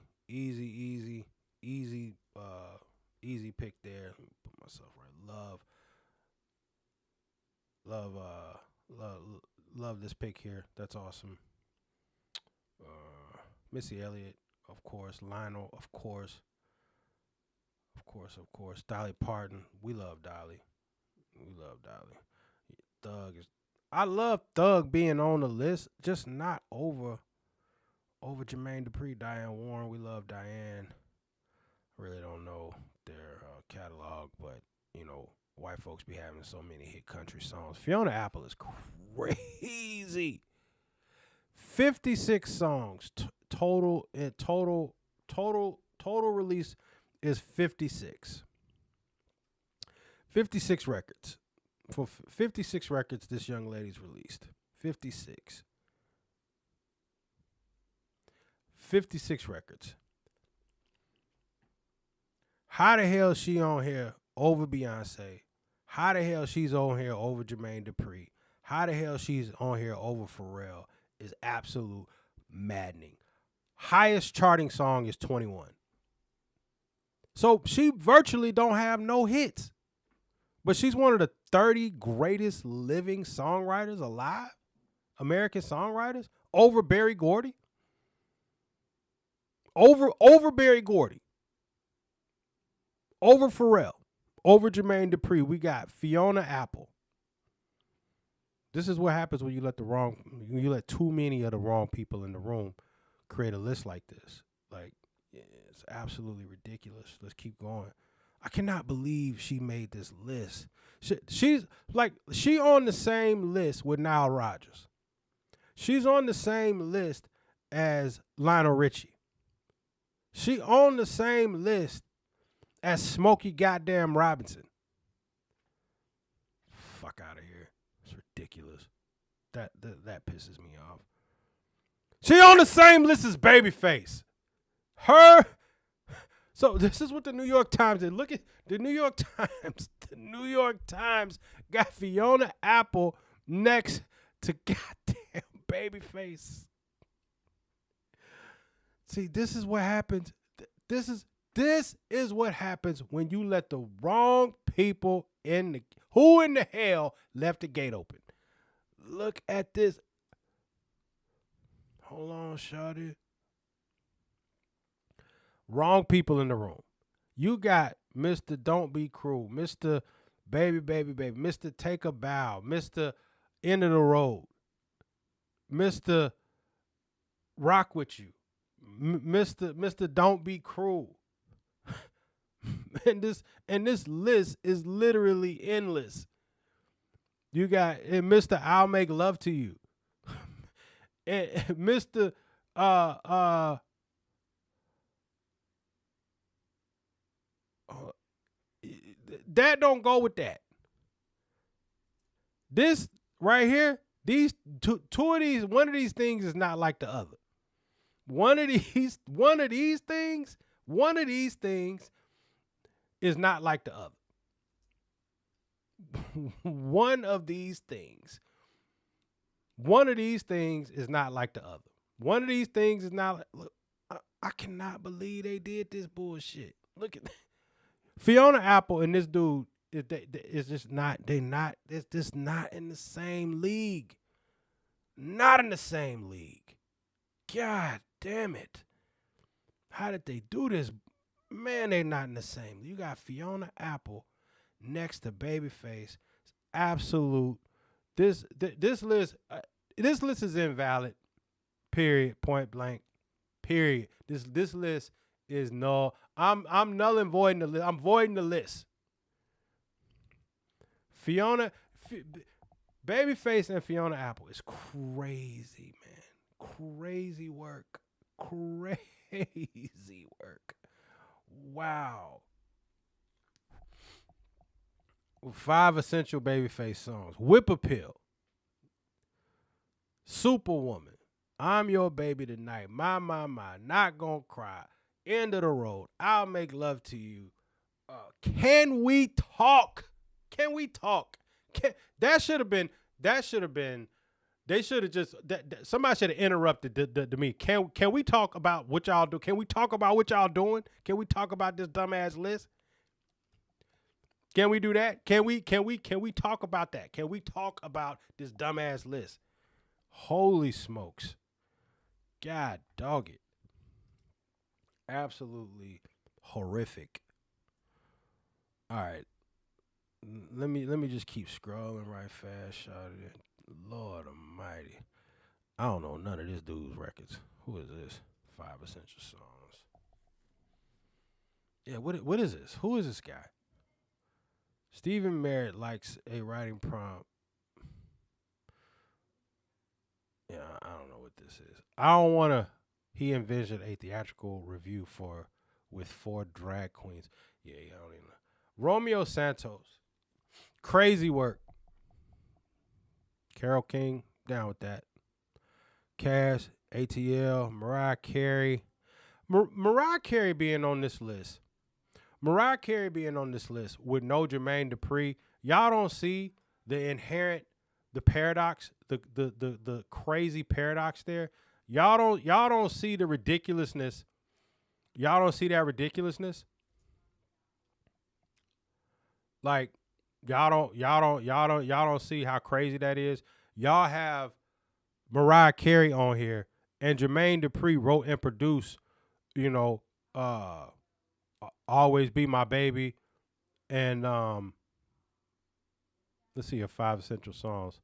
pick there. Let me put myself right. Love this pick here. That's awesome. Missy Elliott, of course. Lionel, of course. Of course. Dolly Parton. We love Dolly. I love Thug being on the list, just not over Jermaine Dupri, Diane Warren. We love Diane. I really don't know their catalog, but white folks be having so many hit country songs. Fiona Apple is crazy. 56 songs total release is 56. 56 records. For 56 records, this young lady's released. 56. 56 records. How the hell is she on here over Beyonce? How the hell she's on here over Jermaine Dupri? How the hell she's on here over Pharrell is absolute maddening. Highest charting song is 21. So she virtually don't have no hits. But she's one of the 30 greatest living songwriters alive, American songwriters, over Berry Gordy. Over Berry Gordy. Over Pharrell. Over Jermaine Dupri. We got Fiona Apple. This is what happens when you let too many of the wrong people in the room create a list like this. Like, yeah, it's absolutely ridiculous. Let's keep going. I cannot believe she made this list. She's on the same list with Nile Rodgers. She's on the same list as Lionel Richie. She on the same list as Smokey goddamn Robinson. Fuck out of here. It's ridiculous. That pisses me off. She on the same list as Babyface. So this is what the New York Times did. Look at the New York Times. The New York Times got Fiona Apple next to goddamn Babyface. See, this is what happens. This is what happens when you let the wrong people in the. Who in the hell left the gate open? Look at this. Hold on, shawty. Wrong people in the room. You got Mr. Don't Be Cruel, Mr. Baby, Mr. Take a Bow, Mr. End of the Road, Mr. Rock With You, Mr. Don't Be Cruel. and this list is literally endless. You got Mr. I'll Make Love to You. and Mr. That don't go with that. This right here, these two of these, one of these things is not like the other. One of these things is not like the other. One of these things is not like the other. One of these things is not like, look, I cannot believe they did this bullshit. Look at that. Fiona Apple and this dude is just not. It's just not in the same league. Not in the same league. God damn it! How did they do this? Man, they not in the same. You got Fiona Apple next to Babyface. Absolute. This list is invalid. Period. Point blank. Period. This list is null. I'm null and voiding the list. I'm voiding the list. Babyface and Fiona Apple is crazy, man. Crazy work. Crazy work. Wow. 5 essential Babyface songs. Whip Appeal. Superwoman. I'm Your Baby Tonight. My. Not Gonna Cry. End of the Road. I'll Make Love to You. Can We Talk? Can We Talk? That should have been. They should have just. Somebody should have interrupted the me. Can we talk about what y'all do? Can we talk about what y'all doing? Can we talk about this dumbass list? Can we do that? Can we talk about that? Can we talk about this dumbass list? Holy smokes. God dog it. Absolutely horrific. All right. Let me just keep scrolling right fast, shawty. Lord almighty. I don't know none of this dude's records. Who is this? 5 essential songs. Yeah, what is this? Who is this guy? Stephen Merritt likes a writing prompt. Yeah, I don't know what this is. I don't want to. He envisioned a theatrical review with 4 drag queens. Yeah, I don't even know. Romeo Santos. Crazy work. Carole King, down with that. Cass, ATL, Mariah Carey. Mariah Carey being on this list. Mariah Carey being on this list with no Jermaine Dupri, y'all don't see the paradox, the crazy paradox there. Y'all don't see the ridiculousness. Y'all don't see that ridiculousness. Like y'all don't see how crazy that is. Y'all have Mariah Carey on here, and Jermaine Dupri wrote and produced, Always Be My Baby, and let's see, 5 essential songs.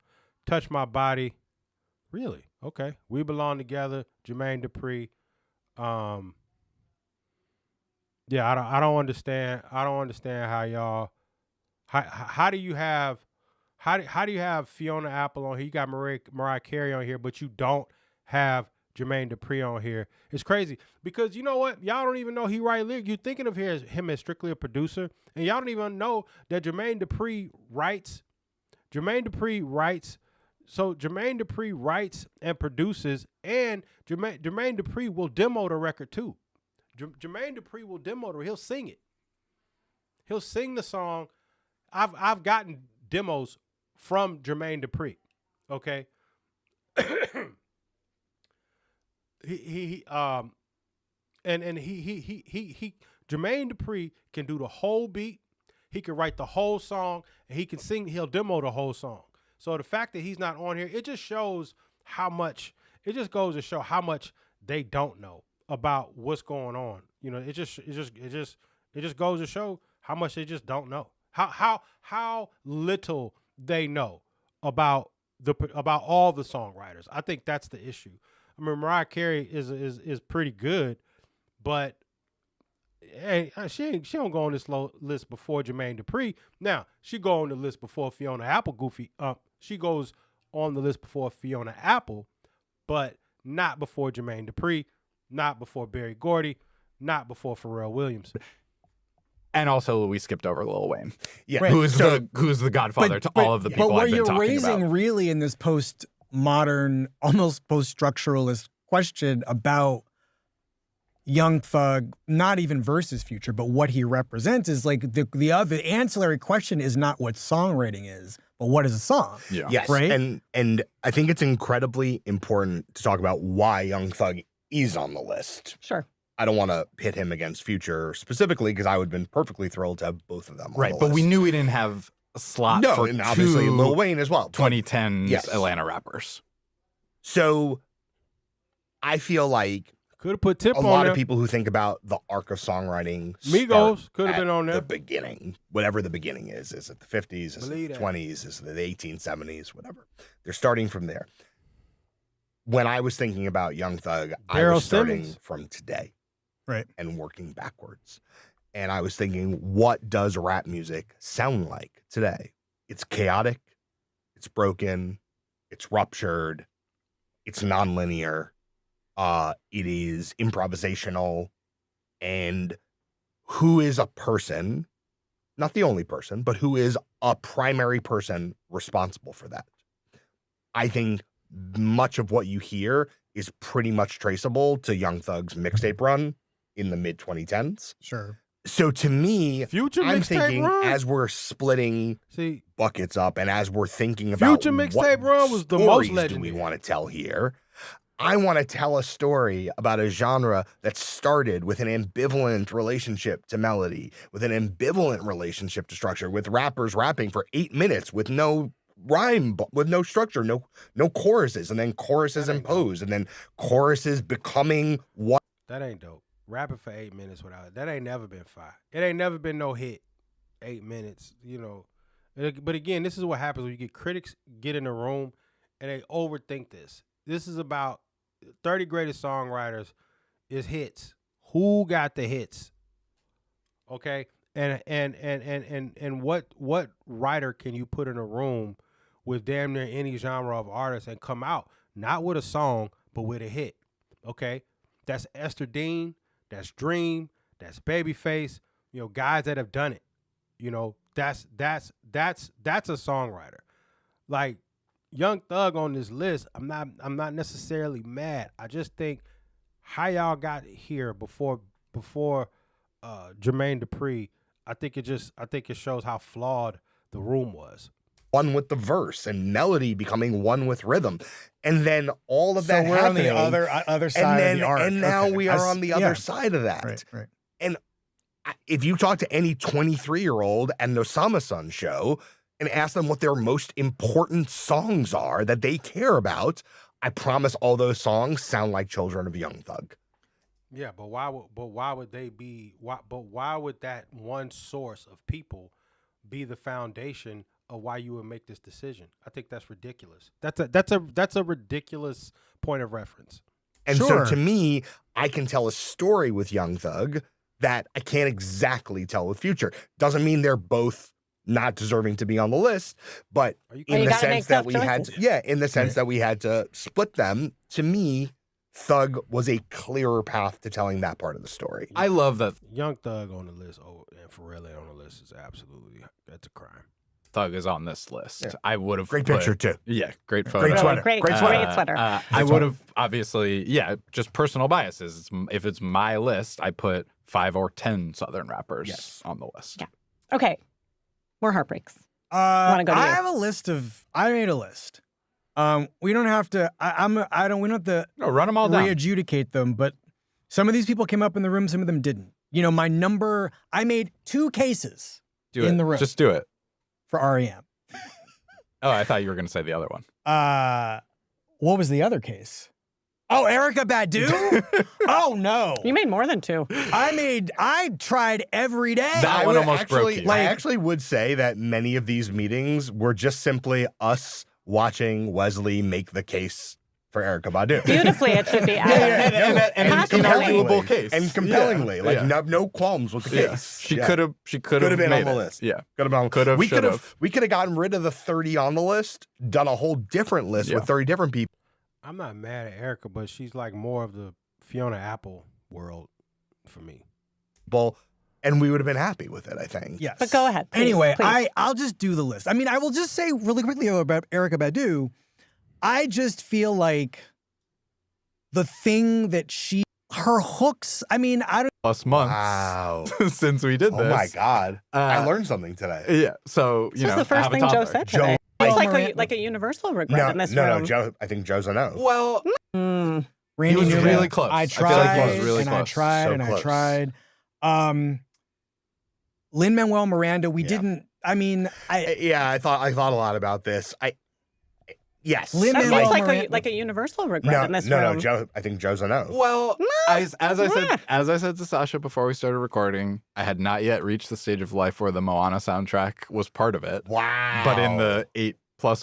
Touch My Body. Really? Okay. We Belong Together, Jermaine Dupri. Yeah, I don't understand. I don't understand how y'all how do you have Fiona Apple on here? You got Mariah Carey on here, but you don't have Jermaine Dupri on here. It's crazy because you know what? Y'all don't even know he write lyrics. You're thinking of him as strictly a producer, and y'all don't even know that Jermaine Dupri writes. So Jermaine Dupri writes and produces, and Jermaine Dupri will demo the record too. Jermaine Dupri will demo it. He'll sing it. He'll sing the song. I've gotten demos from Jermaine Dupri. Okay. he Jermaine Dupri can do the whole beat. He can write the whole song, and he can sing. He'll demo the whole song. So the fact that he's not on here, it just shows how much. It just goes to show how much they don't know about what's going on. It just goes to show how much they just don't know. How little they know about all the songwriters. I think that's the issue. I mean, Mariah Carey is pretty good, but hey, she don't go on this list before Jermaine Dupri. Now she go on the list before Fiona Apple. She goes on the list before Fiona Apple, but not before Jermaine Dupri, not before Berry Gordy, not before Pharrell Williams. And also, we skipped over Lil Wayne, Yeah, right. who's the godfather to all of the people I've been talking about. But what you're raising really in this postmodern, almost post-structuralist question about Young Thug, not even versus Future, but what he represents is like the other ancillary question is not what songwriting is, but what is a song? Yeah. Yes, right. And I think it's incredibly important to talk about why Young Thug is on the list. Sure. I don't want to pit him against Future specifically because I would have been perfectly thrilled to have both of them on Right, the but list. we knew we didn't have a slot for and obviously two Lil Wayne as well. 2010s Yes. Atlanta rappers. So I feel like Could have put Tip a on lot there. of people who think about the arc of songwriting Migos could have at been on there. the beginning, whatever the beginning is it the 50s, is it Believe the that. 20s, is it the 1870s, whatever. They're starting from there. When I was thinking about Young Thug, I Daryl was starting Simmons. from today. Right. And working backwards. And I was thinking, what does rap music sound like today? It's chaotic, it's broken, it's ruptured, it's nonlinear, it is improvisational, and who is a person, not the only person, but who is a primary person responsible for that? I think much of what you hear is pretty much traceable to Young Thug's mixtape run in the mid-2010s. Sure. So to me, Future I'm mixtape thinking run. as we're splitting See, buckets up and as we're thinking about Future what mixtape run was the most stories do legendary. we want to tell here, I want to tell a story about a genre that started with an ambivalent relationship to melody, with an ambivalent relationship to structure, with rappers rapping for 8 minutes with no rhyme, with no structure, no choruses, and then choruses That ain't imposed, and then choruses becoming what. that ain't dope. Rapping for 8 minutes without it. That ain't never been fire. It ain't never been no hit. 8 minutes, But again, this is what happens when you get critics get in the room and they overthink this. This is about 30 greatest songwriters is hits. Who got the hits? Okay? And what writer can you put in a room with damn near any genre of artist and come out not with a song but with a hit? Okay? That's Esther Dean, that's Dream, that's Babyface, guys that have done it. That's a songwriter. Like Young Thug on this list, I'm not necessarily mad. I just think how y'all got here before Jermaine Dupri, I think it shows how flawed the room was. One with the verse and melody becoming one with rhythm. And then all of So that we're on happening. the other side of the arc. And now Okay. we are on the other side of that. Right. And if you talk to any 23-year-old at an Osama-san show and ask them what their most important songs are that they care about, I promise all those songs sound like Children of Young Thug. Yeah, but why would they be? Why would that one source of people be the foundation of why you would make this decision? I think that's ridiculous. That's a ridiculous point of reference. And Sure. so to me, I can tell a story with Young Thug that I can't exactly tell with Future. Doesn't mean they're both not deserving to be on the list, but You in the gotta make sense that tough we had choices. to, in the sense that we had to split them, to me, Thug was a clearer path to telling that part of the story. I love that Young Thug on the list, and Pharrell on the list is absolutely, that's a crime. Thug is on this list. Yeah. I would have Great picture too. Yeah, great photo. Great sweater. Great, Great great sweater. sweater. I would have obviously, just personal biases. If it's my list, I put 5 or 10 Southern rappers on the list. Yeah. Okay, more heartbreaks. I go to you? have a list of. I made a list. We don't have to. I don't. We don't have to No, run them all down. re-adjudicate them. But some of these people came up in the room. Some of them didn't. You know, my number. I made 2 cases Do in it. the room. Just do it. for REM. Oh, I thought you were going to say the other one. What was the other case? Oh, Erykah Badu? Oh no. You made more than 2. I tried every day. That one almost broke you. I actually would say that many of these meetings were just simply us watching Wesley make the case for Erykah Badu. Beautifully, it should be. and Passionately. case. And compellingly, no qualms with the Yeah. case. She could have been made on the it. list. Yeah. Could have. We could should've. have. We could have gotten rid of the 30 on the list, done a whole different list with 30 different people. I'm not mad at Erykah, but she's like more of the Fiona Apple world for me. And we would have been happy with it, I think. Yes. But go ahead, please, Anyway, please. I'll just do the list. I mean, I will just say really quickly about Erykah Badu. I just feel like the thing that her hooks, I mean, I don't. Plus months Wow. since we did this. Oh my God. I learned something today. Yeah. So, This was the first have a thing Joe toddler. said Joe- today. It's Miranda- like a universal regret in this room. No, Joe. I think Joe's a no. Well, Mm. Randy was Newman, really close. I I feel tried, like he was really and I close. tried, So and close. I tried. Lin-Manuel Miranda, we didn't. I mean, I thought a lot about this. Yes. That Lin-Manuel seems Miranda- like a universal regret in this room. No, Joe. I think Joe's a no. Well, as I said to Sasha before we started recording, I had not yet reached the stage of life where the Moana soundtrack was part of it. Wow. But in the 8+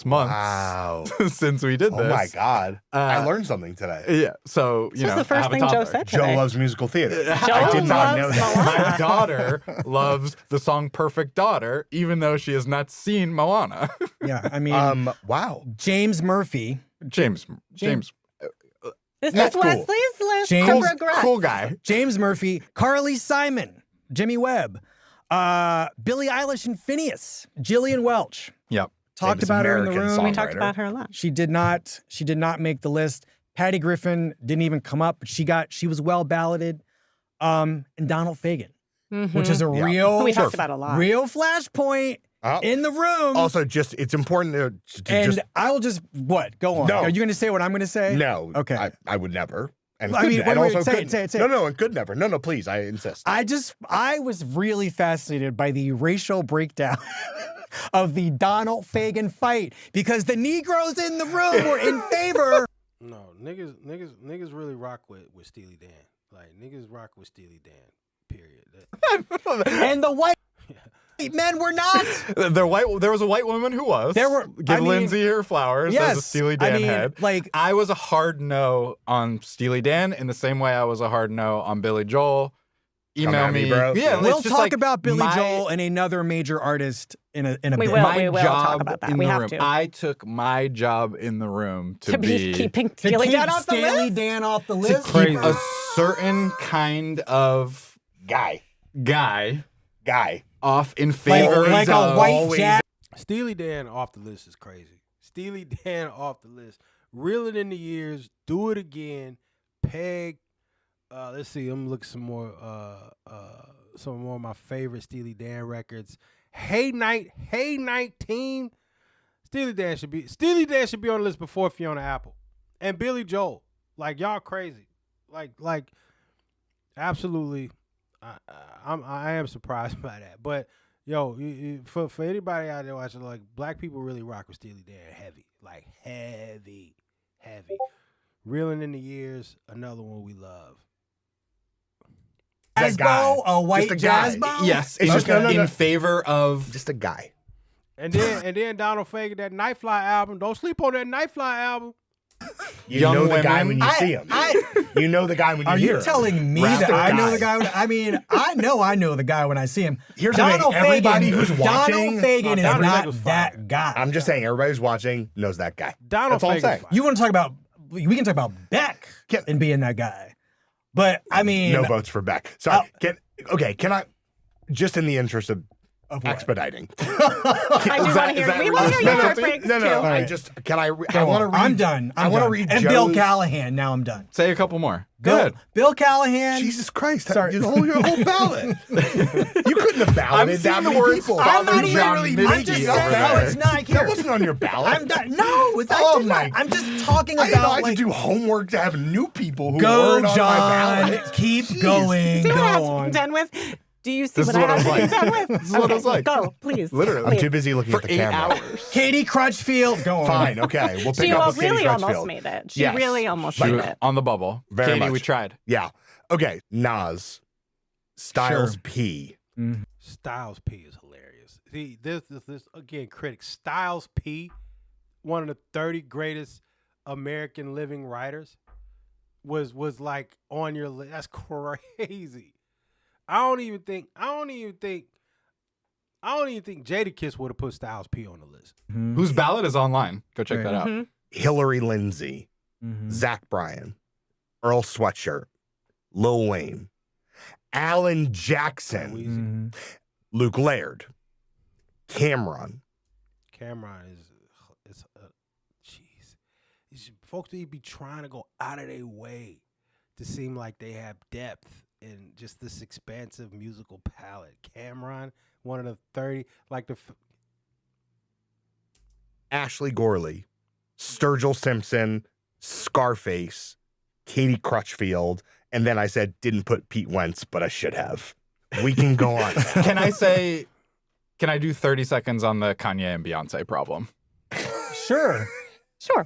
months since we did this, Oh my God. I learned something today. Yeah. So This was the first thing Joe said Joe today. loves musical theater. Joe I did not know loves that. Moana. My daughter loves the song "Perfect Daughter," even though she has not seen Moana. yeah, I mean, Wow. James Murphy. James. This That's is cool. Wesley's list James- of regrets. Cool guy. James Murphy, Carly Simon, Jimmy Webb, Billie Eilish and Phineas, Jillian Welch. Yep. Talked Famous about her in the American room. We talked songwriter. about her a lot. She did not make the list. Patty Griffin didn't even come up, but she was well balloted. And Donald Fagen, which is a Yeah. real We talked about a lot. real flashpoint in the room. Also, it's important to and just I will just go on. No. Are you going to say what I'm going to say? no. Okay. I would never. And I mean, could- wait, and wait, also say it, couldn't. say it. No, and could never. No, please. I insist. I was really fascinated by the racial breakdown of the Donald Fagen fight because the Negroes in the room were in favor. No, niggas really rock with Steely Dan. Like niggas rock with Steely Dan. Period. And the white men were not. There was a white woman who was. There were- Give I mean, Lindsay her flowers as a Yes, Steely I Dan mean, head. like I was a hard no on Steely Dan in the same way I was a hard no on Billy Joel. Come Email at me, me, bro. Yeah, we'll it's just talk like about Billy my- Joel and another major artist in a We bit. will. My We will job talk about that. in We the have room. to. I took my job in the room to be keeping To Steely keep Dan off the Steely list. Dan off the to list. keep a certain kind of guy. off in favor like a of white always- jack. Steely Dan off the list is crazy. Steely Dan off the list. Reel it in the years. Do it again. Peg. Let's see. I'm looking some more some more of my favorite Steely Dan records. Hey Night, Hey Night Team. Steely Dan should be on the list before Fiona Apple. And Billy Joel. Like, y'all crazy. Like absolutely I am surprised by that. But yo, for anybody out there watching, like, black people really rock with Steely Dan heavy. Like heavy. Reeling in the Years, another one we love. That guy. Jazzbo, a white Just a guy. jazzbo? Yes, It's just in favor of just a guy. And then Donald Fagen, that Nightfly album. Don't sleep on that Nightfly album. You Young know the guy women. when you see him. You know the guy when you Are hear you him. telling me Rap that the I know guy. the guy? I know the guy when I see him. Here's the thing, everybody who's watching- Donald Fagen is Donald Fagen not was fire. that guy. I'm just saying, everybody who's watching knows that guy. Donald That's all I'm Fagen's saying. fire. You want to talk about? We can talk about Beck and being that guy, but I mean, No votes for Beck. Sorry. Can I, just in the interest of what? expediting. I do want to hear. We want to hear your heartbreaks too. I just, can I want to read. I'm done. I want to read And Joe's. Bill Callahan. Now I'm done. say a couple more. Good. Bill Callahan. Jesus Christ. Sorry. Your whole ballot. You couldn't have balloted that many people. I'm not You even. barely I'm made just it saying. over No, there. it's not here. That wasn't on your ballot. I'm done. No, it's Oh not. my- I'm just talking I didn't know I about had like. to do homework to have new people who Go, weren't on my John. ballot. Keep Jeez. going. See Go what I have to on. contend with? Do you see This what is I what I have to was contend like. with? This is what I was like. Go, please. Literally. I'm too busy looking For at the 8 camera. hours. Katie Crutchfield. Go on. Fine, okay. We'll pick She up with Katie really almost Crutchfield. made it. She Yes. really almost She made was it. on the bubble. Very Katie, much. we tried. Yeah. Okay. Nas. Styles Sure. P. Styles P is hilarious. See, this again, critics. Styles P, one of the 30 greatest American living writers, was like on your list. That's crazy. I don't even think Jadakiss would have put Styles P on the list. Whose ballot is online? Go check that out. Mhm. Hillary Lindsay. Mhm. Zach Bryan. Earl Sweatshirt. Lil Wayne. Alan Jackson. Weezy. Luke Laird. Cameron. Cameron is jeez. These folks they be trying to go out of their way to seem like they have depth in just this expansive musical palette. Cameron, one of the 30, like Ashley Gorley. Sturgill Simpson. Scarface. Katie Crutchfield. And then I said, didn't put Pete Wentz, but I should have. We can go on. Can I do 30 seconds on the Kanye and Beyonce problem? Sure. Sure.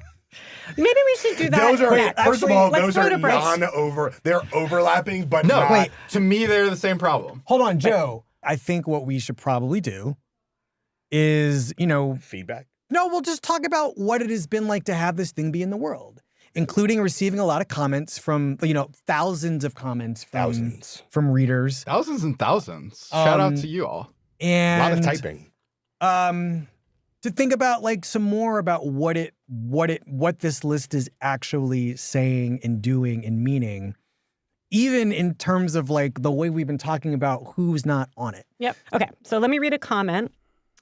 Maybe we should do that. Those are, next. first of all, Let's those go are to break. they're overlapping, but No, not. wait. To me, they're the same problem. Hold on, Joe. I think what we should probably do is, Feedback. no, we'll just talk about what it has been like to have this thing be in the world, including receiving a lot of comments from, thousands of comments from readers. Thousands and thousands. Shout out to you all. And A lot of typing. to think about some more about what this list is actually saying and doing and meaning, even in terms of the way we've been talking about who's not on it. Yep. Okay. So let me read a comment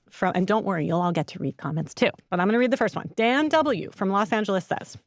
from, and don't worry, you'll all get to read comments too, but I'm going to read the first one. Dan W. from Los Angeles says,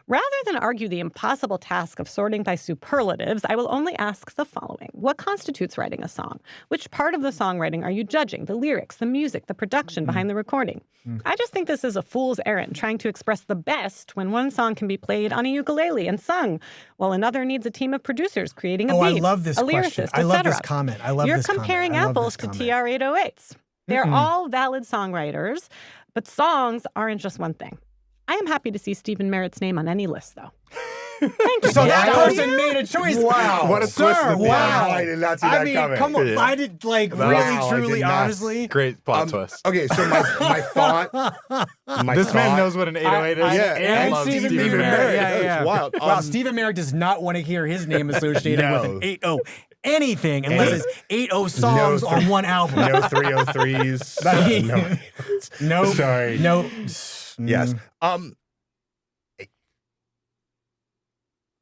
rather than argue the impossible task of sorting by superlatives, I will only ask the following. What constitutes writing a song? Which part of the songwriting are you judging? The lyrics, the music, the production behind the recording? I just think this is a fool's errand, trying to express the best when one song can be played on a ukulele and sung, while another needs a team of producers creating a beat, I love this a question. lyricist, I love etc. this comment. You're comparing apples to TR-808s. They're all valid songwriters, but songs aren't just one thing. I am happy to see Stephen Merritt's name on any list, though. Thank you. So that Dan. person made a choice. Wow. What a Sir, twist at the wow. end. I did not see that coming. Come on. Yeah. I did Wow, I really, truly, did not. honestly. Great plot twist. Okay, so my thought. This man knows what an 808 is. Yeah, And loves Stephen Stephen Merritt. Merritt. Yeah. It's wild. Wow, Stephen Merritt does not want to hear his name associated No. with an 8-0 anything unless it's 8-0 songs No, on one album. No 303s. No. No. Sorry. No. Yes.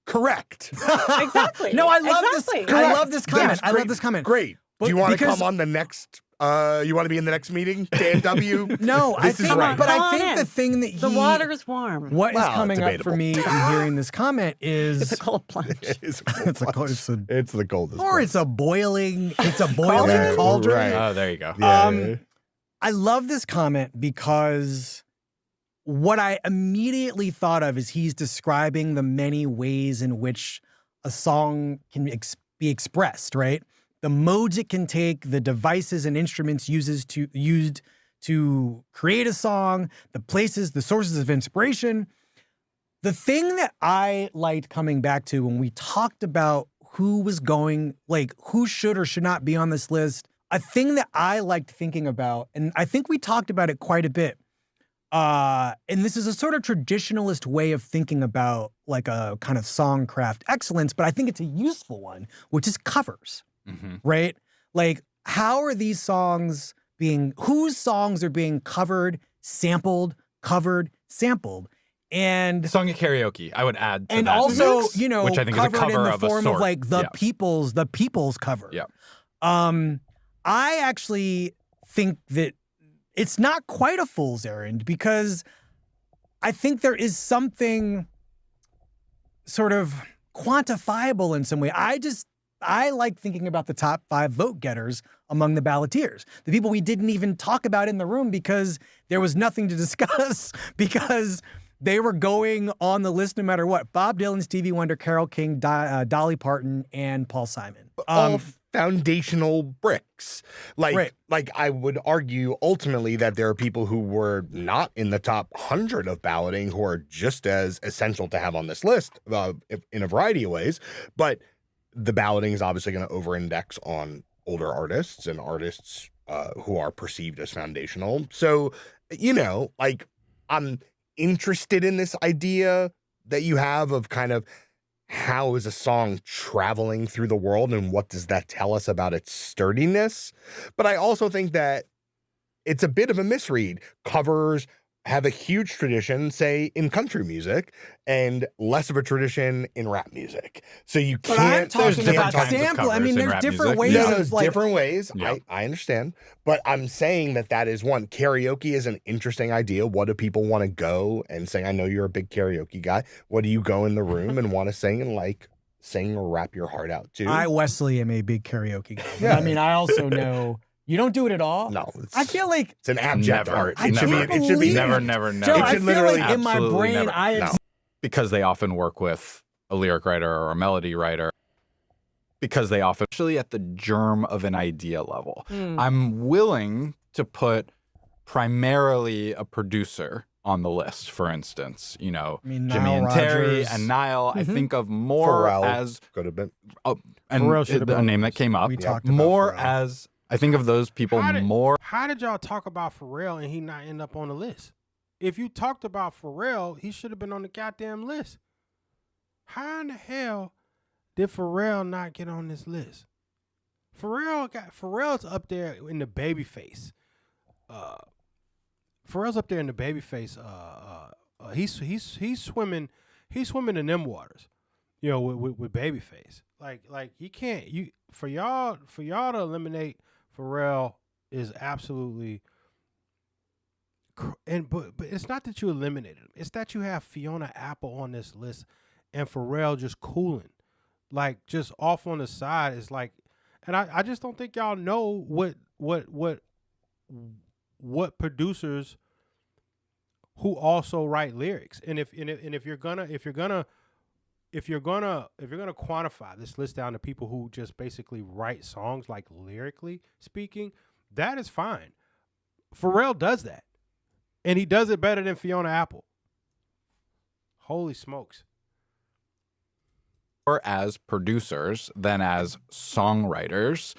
Correct. Exactly. No, I love Exactly. this. I love this comment. Yes, I great, love this comment. Great. But Do you want to because- come on the next You want to be in the next meeting, JW? No, I This is think, right. but Come I on think in. the thing that The water is warm. what is Well, coming up debatable. for me in hearing this comment is It's a cold plunge. It's it's a cold, it's the coldest. or place. it's a boiling Cauldron? cauldron. Right. Oh, there you go. Yeah. I love this comment because what I immediately thought of is he's describing the many ways in which a song can be expressed, right? The modes it can take, the devices and instruments used to create a song, the places, the sources of inspiration. The thing that I liked coming back to when we talked about who was going, like who should or should not be on this list, a thing that I liked thinking about, and I think we talked about it quite a bit, and this is a sort of traditionalist way of thinking about like a kind of songcraft excellence, but I think it's a useful one, which is covers, right? Like, how are these songs whose songs are being covered, sampled, and Song of karaoke, I would add to and that also, mix, you know, which I think is a covered cover in the of a form sort. of like the Yeah. people's cover. Yeah. I actually think that it's not quite a fool's errand because I think there is something sort of quantifiable in some way. I like thinking about the top 5 vote getters among the balloteers, the people we didn't even talk about in the room because there was nothing to discuss because they were going on the list no matter what. Bob Dylan, Stevie Wonder, Carole King, Dolly Parton, and Paul Simon. All foundational bricks. Right. Like I would argue ultimately that there are people who were not in the top 100 of balloting who are just as essential to have on this list in a variety of ways. But the balloting is obviously going to over-index on older artists and artists who are perceived as foundational. So, you know, like I'm interested in this idea that you have of kind of how is a song traveling through the world and what does that tell us about its sturdiness? But I also think that it's a bit of a misread. Covers have a huge tradition, say, in country music and less of a tradition in rap music. So you But I'm can't... talking different about kinds of sample. I covers mean, in there's rap different music. ways Yeah, of there's like different ways. Yeah. I understand. But I'm saying that is one. Karaoke is an interesting idea. What do people want to go and sing? I know you're a big karaoke guy. What do you go in the room and want to sing and sing or rap your heart out to? I, Wesley, am a big karaoke guy. Yeah. I mean, I also know you don't do it at all. No. I feel like It's an abject Never. art. I It should can't be. It should be. believe- Never, Joe, never. I should feel literally- like in my absolutely brain, never. No. Because they often work with a lyric writer or a melody writer. Because they often, actually at the germ of an idea level. I'm willing to put primarily a producer on the list, for instance. You know, I mean, Jimmy Nile and Terry Rodgers. and Niall. I think of more Pharrell as could have been. and Pharrell should have been a on name the that list. came up. We talked about More Pharrell. as I think of those people more. How did y'all talk about Pharrell and he not end up on the list? If you talked about Pharrell, he should have been on the goddamn list. How in the hell did Pharrell not get on this list? Pharrell's up there in the babyface. Pharrell's up there in the babyface. He's swimming in them waters, you know, with babyface. Like you can't for y'all to eliminate Pharrell is absolutely. But it's not that you eliminated him. It's that you have Fiona Apple on this list and Pharrell just cooling, like just off on the side. It's like, and I just don't think y'all know what producers who also write lyrics. And if you're gonna quantify this list down to people who just basically write songs, like lyrically speaking, that is fine. Pharrell does that. And he does it better than Fiona Apple. Holy smokes. More as producers than as songwriters,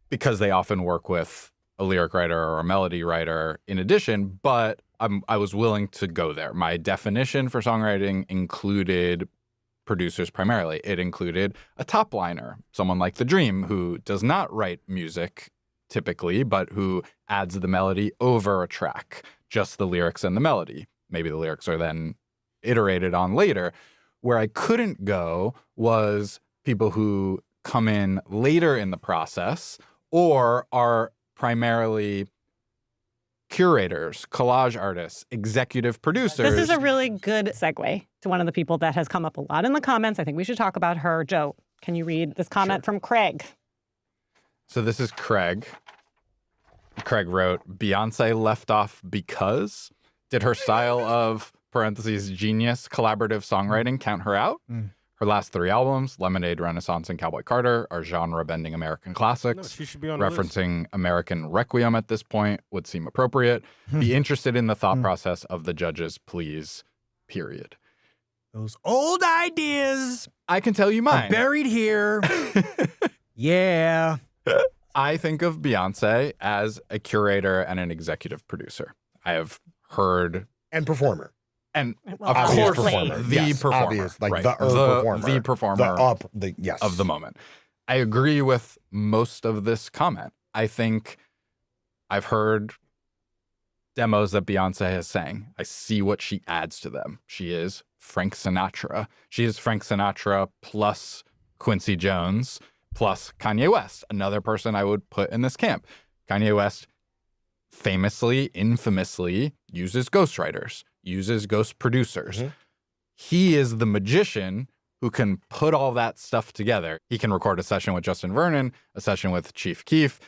because they often work with a lyric writer or a melody writer in addition, but I was willing to go there. My definition for songwriting included producers primarily. It included a top liner, someone like The Dream, who does not write music typically, but who adds the melody over a track, just the lyrics and the melody. Maybe the lyrics are then iterated on later. Where I couldn't go was people who come in later in the process or are primarily curators, collage artists, executive producers. This is a really good segue to one of the people that has come up a lot in the comments. I think we should talk about her. Joe, can you read this comment from Craig? So this is Craig. Craig wrote, Beyonce left off because? Did her style of, parentheses, genius collaborative songwriting count her out? Her last 3 albums, Lemonade, Renaissance, and Cowboy Carter, are genre-bending American classics. No, she should be on the list. Referencing American Requiem at this point would seem appropriate. Be interested in the thought process of the judges, please, period. Those old ideas I can tell you are mine. buried here. Yeah. I think of Beyonce as a curator and an executive producer. I have heard, And performer. and Well, of Obvious course, performer. the Yes, performer, obvious, like right? the performer. the performer Yes. of the moment. I agree with most of this comment. I think I've heard demos that Beyonce has sang. I see what she adds to them. She is Frank Sinatra. She is Frank Sinatra plus Quincy Jones plus Kanye West, another person I would put in this camp. Kanye West famously, infamously uses ghostwriters, uses ghost producers. He is the magician who can put all that stuff together. He can record a session with Justin Vernon, a session with Chief Keef,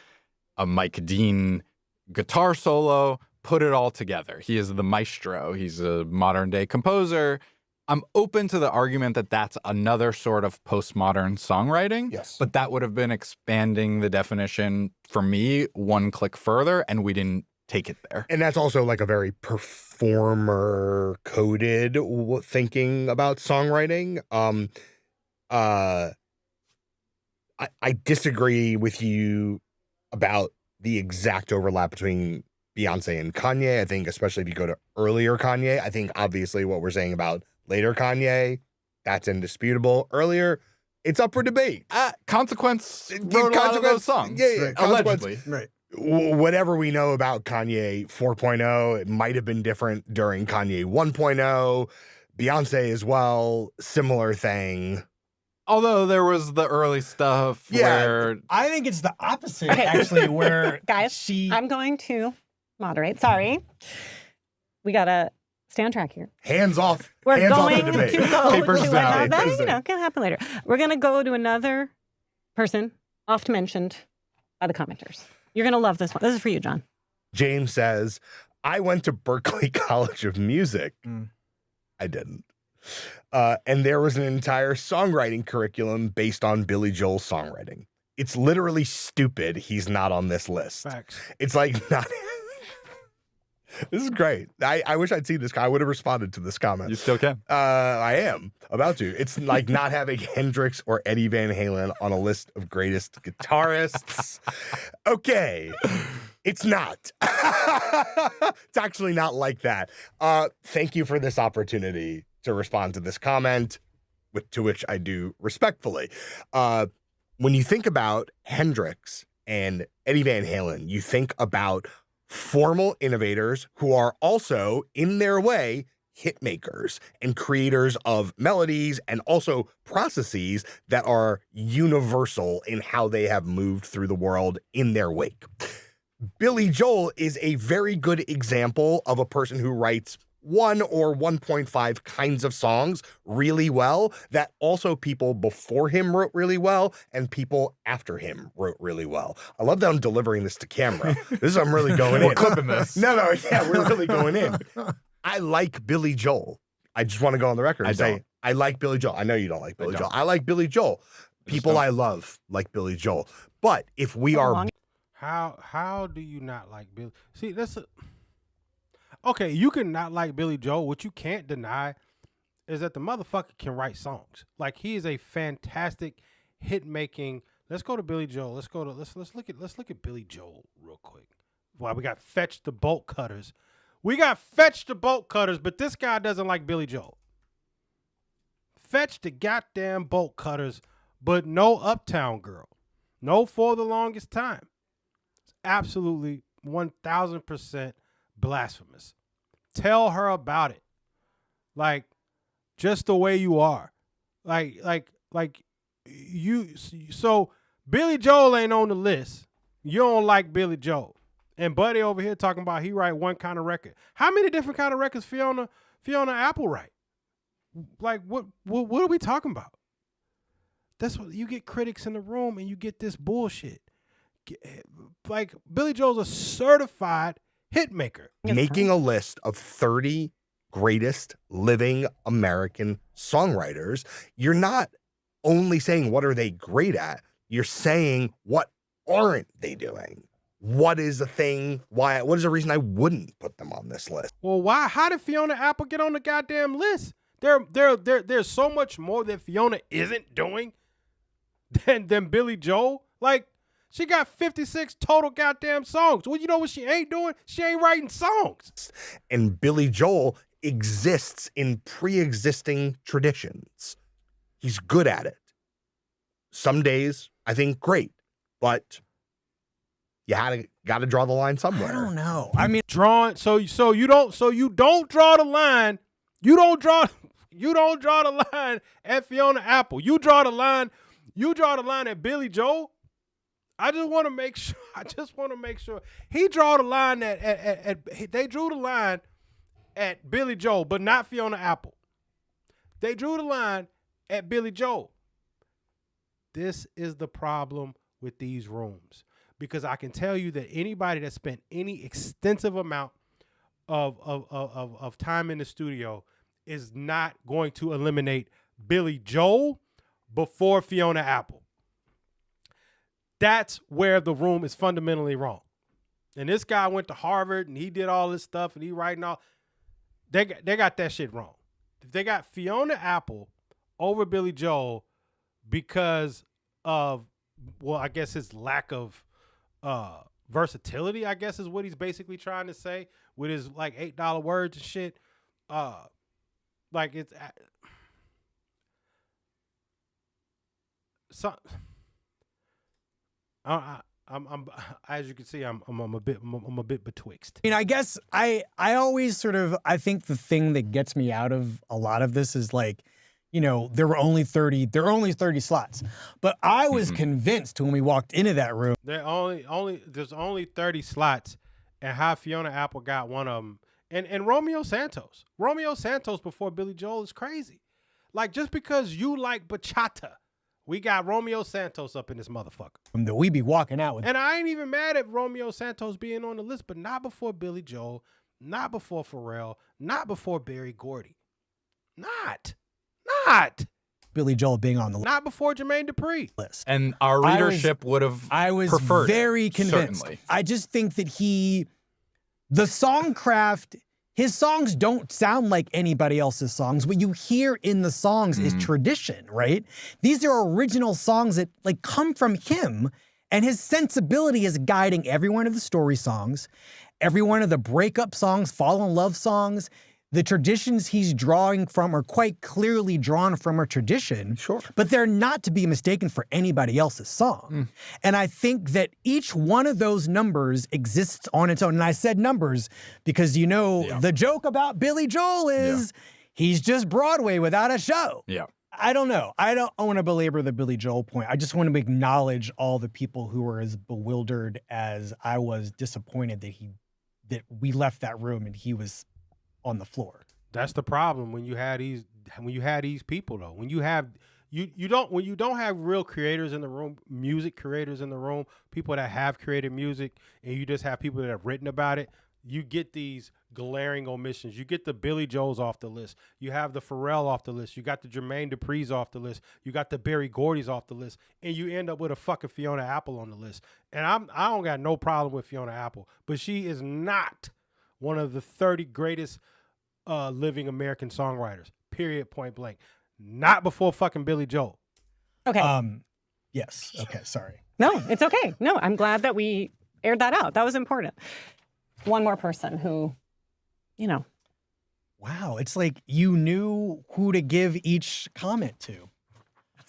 a Mike Dean guitar solo, put it all together. He is the maestro. He's a modern day composer. I'm open to the argument that that's another sort of postmodern songwriting. Yes. But that would have been expanding the definition for me one click further, and we didn't take it there. And that's also like a very performer coded thinking about songwriting. I disagree with you about the exact overlap between Beyonce and Kanye. I think especially if you go to earlier Kanye, I think obviously what we're saying about later Kanye, that's indisputable. Earlier, it's up for debate. Consequence wrote a lot of those songs. Yeah, allegedly. Right. Whatever we know about Kanye 4.0, it might have been different during Kanye 1.0. Beyonce as well, similar thing. Although there was the early stuff where I think it's the opposite, Okay. actually, where Guys, she... I'm going to moderate. Sorry. We got to stay on track here. Hands off. We're hands off going the to debate. go Papers to down. another, Papers down. can happen later. We're going to go to another person oft mentioned by the commenters. You're going to love this one. This is for you, John. James says, I went to Berklee College of Music. I didn't. And there was an entire songwriting curriculum based on Billy Joel's songwriting. It's literally stupid he's not on this list. Facts. It's like not... This is great. I wish I'd seen this. I would have responded to this comment. you still can. I am about to. It's like not having Hendrix or Eddie Van Halen on a list of greatest guitarists. Okay. It's not. It's actually not like that. Thank you for this opportunity to respond to this comment, to which I do respectfully. When you think about Hendrix and Eddie Van Halen, you think about formal innovators who are also, in their way, hit makers and creators of melodies and also processes that are universal in how they have moved through the world in their wake. Billy Joel is a very good example of a person who writes 1 or 1.5 kinds of songs really well that also people before him wrote really well and people after him wrote really well. I love that I'm delivering this to camera. I'm really going in. We're clipping this. No, yeah, we're really going in. I like Billy Joel. I just want to go on the record and say, I like Billy Joel. I know you don't like Billy Joel. I like Billy Joel. People I love like Billy Joel. But if we are... How do you not like Billy? See, okay, you can not like Billy Joel. What you can't deny is that the motherfucker can write songs. Like, he is a fantastic hit making. Let's go to Billy Joel. Let's look at Billy Joel real quick. Wow, we got Fetch the Bolt Cutters. But this guy doesn't like Billy Joel. Fetch the goddamn Bolt Cutters, but no Uptown Girl. No For the Longest Time. It's absolutely 1000% blasphemous. Tell her about it. Like, just the way you are. Like you. So Billy Joel ain't on the list. You don't like Billy Joel. And Buddy over here talking about he write one kind of record. How many different kind of records Fiona Apple write? Like what are we talking about? That's what you get, critics in the room and you get this bullshit. Like Billy Joel's a certified hit maker. Making a list of 30 greatest living American songwriters, you're not only saying what are they great at, you're saying what aren't they doing? What is the thing? What is the reason I wouldn't put them on this list? Well, why? How did Fiona Apple get on the goddamn list? There's so much more that Fiona isn't doing than Billy Joel. Like, she got 56 total goddamn songs. Well, you know what she ain't doing? She ain't writing songs. And Billy Joel exists in pre-existing traditions. He's good at it. Some days, I think, great, but you got to draw the line somewhere. I don't know. I mean, So you don't draw the line. You don't draw the line at Fiona Apple. You draw the line at Billy Joel. I just want to make sure he draw the line they drew the line at Billy Joel, but not Fiona Apple. They drew the line at Billy Joel. This is the problem with these rooms, because I can tell you that anybody that spent any extensive amount of time in the studio is not going to eliminate Billy Joel before Fiona Apple. That's where the room is fundamentally wrong. And this guy went to Harvard and he did all this stuff and he writing all. They got that shit wrong. They got Fiona Apple over Billy Joel because of, well, I guess his lack of versatility, I guess is what he's basically trying to say with his like $8 words and shit. Like it's so. I'm as you can see, I'm a bit betwixt. I mean, I guess I always sort of, I think the thing that gets me out of a lot of this is like, you know, there were only 30 slots. But I was convinced when we walked into that room. There's only 30 slots, and how Fiona Apple got one of them. And Romeo Santos before Billy Joel is crazy. Like, just because you like bachata, we got Romeo Santos up in this motherfucker. That we be walking out with. And I ain't even mad at Romeo Santos being on the list, but not before Billy Joel, not before Pharrell, not before Berry Gordy. Not. Billy Joel being on the list. Not before Jermaine Dupri. List. And our readership would have preferred very it, convinced. certainly. I just think that the songcraft, his songs don't sound like anybody else's songs. What you hear in the songs is tradition, right? These are original songs that like come from him, and his sensibility is guiding every one of the story songs, every one of the breakup songs, fall in love songs. The traditions he's drawing from are quite clearly drawn from a tradition, Sure. but they're not to be mistaken for anybody else's song. And I think that each one of those numbers exists on its own. And I said numbers because, you know, the joke about Billy Joel is he's just Broadway without a show. Yeah. I don't know. I don't want to belabor the Billy Joel point. I just want to acknowledge all the people who were as bewildered as I was disappointed that we left that room and he was on the floor. That's the problem when you had these people though. When you don't have real creators in the room, music creators in the room, people that have created music, and you just have people that have written about it, you get these glaring omissions. You get the Billy Joels off the list. You have the Pharrell off the list. You got the Jermaine Dupri's off the list. You got the Berry Gordy's off the list, and you end up with a fucking Fiona Apple on the list. And I don't got no problem with Fiona Apple, but she is not one of the 30 greatest living American songwriters, period, point blank. Not before fucking Billy Joel. Okay. Yes. Okay. Sorry. No, it's okay. No, I'm glad that we aired that out. That was important. One more person who, you know. Wow. It's like you knew who to give each comment to.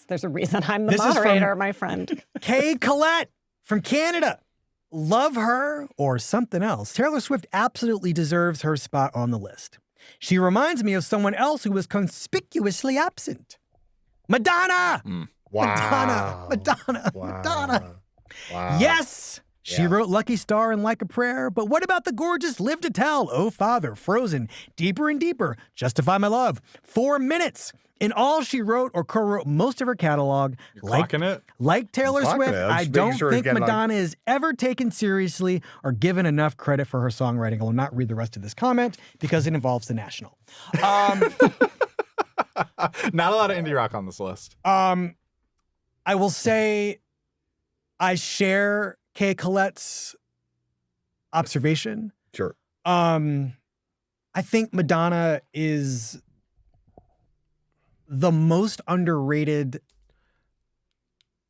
There's a reason I'm the This is moderator, from- my friend. Kay Collette from Canada. Love her or something else. Taylor Swift absolutely deserves her spot on the list. She reminds me of someone else who was conspicuously absent. Madonna! Wow. Madonna. Wow. Madonna. Wow. Yes, She wrote Lucky Star and Like a Prayer, but what about the gorgeous Live to Tell, Oh Father, Frozen, Deeper and Deeper, Justify My Love, 4 minutes. In all, she wrote or co-wrote most of her catalog. Clocking it? Like Taylor Clocking Swift, it. I'm I just don't making sure think it's getting on. Madonna is ever taken seriously or given enough credit for her songwriting. I will not read the rest of this comment because it involves the National. Not a lot of indie rock on this list. I will say I share Kay Colette's observation. Sure. I think Madonna is the most underrated.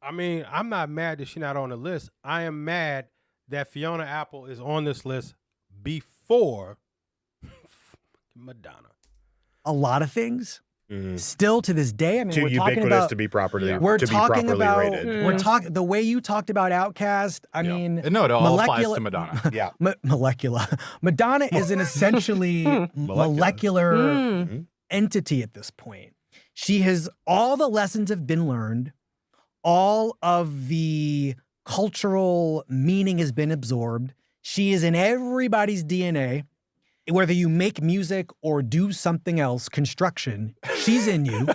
I mean, I'm not mad that she's not on the list. I am mad that Fiona Apple is on this list before Madonna. A lot of things. Still to this day, I mean, Too we're talking ubiquitous about to be properly we're to be talking properly about rated. we're talking the way you talked about Outkast. I mean, No, it all applies to Madonna. Yeah. molecular. Madonna is an essentially molecular entity at this point. She has all the lessons have been learned, all of the cultural meaning has been absorbed. She is in everybody's DNA. Whether you make music or do something else, construction, she's in you.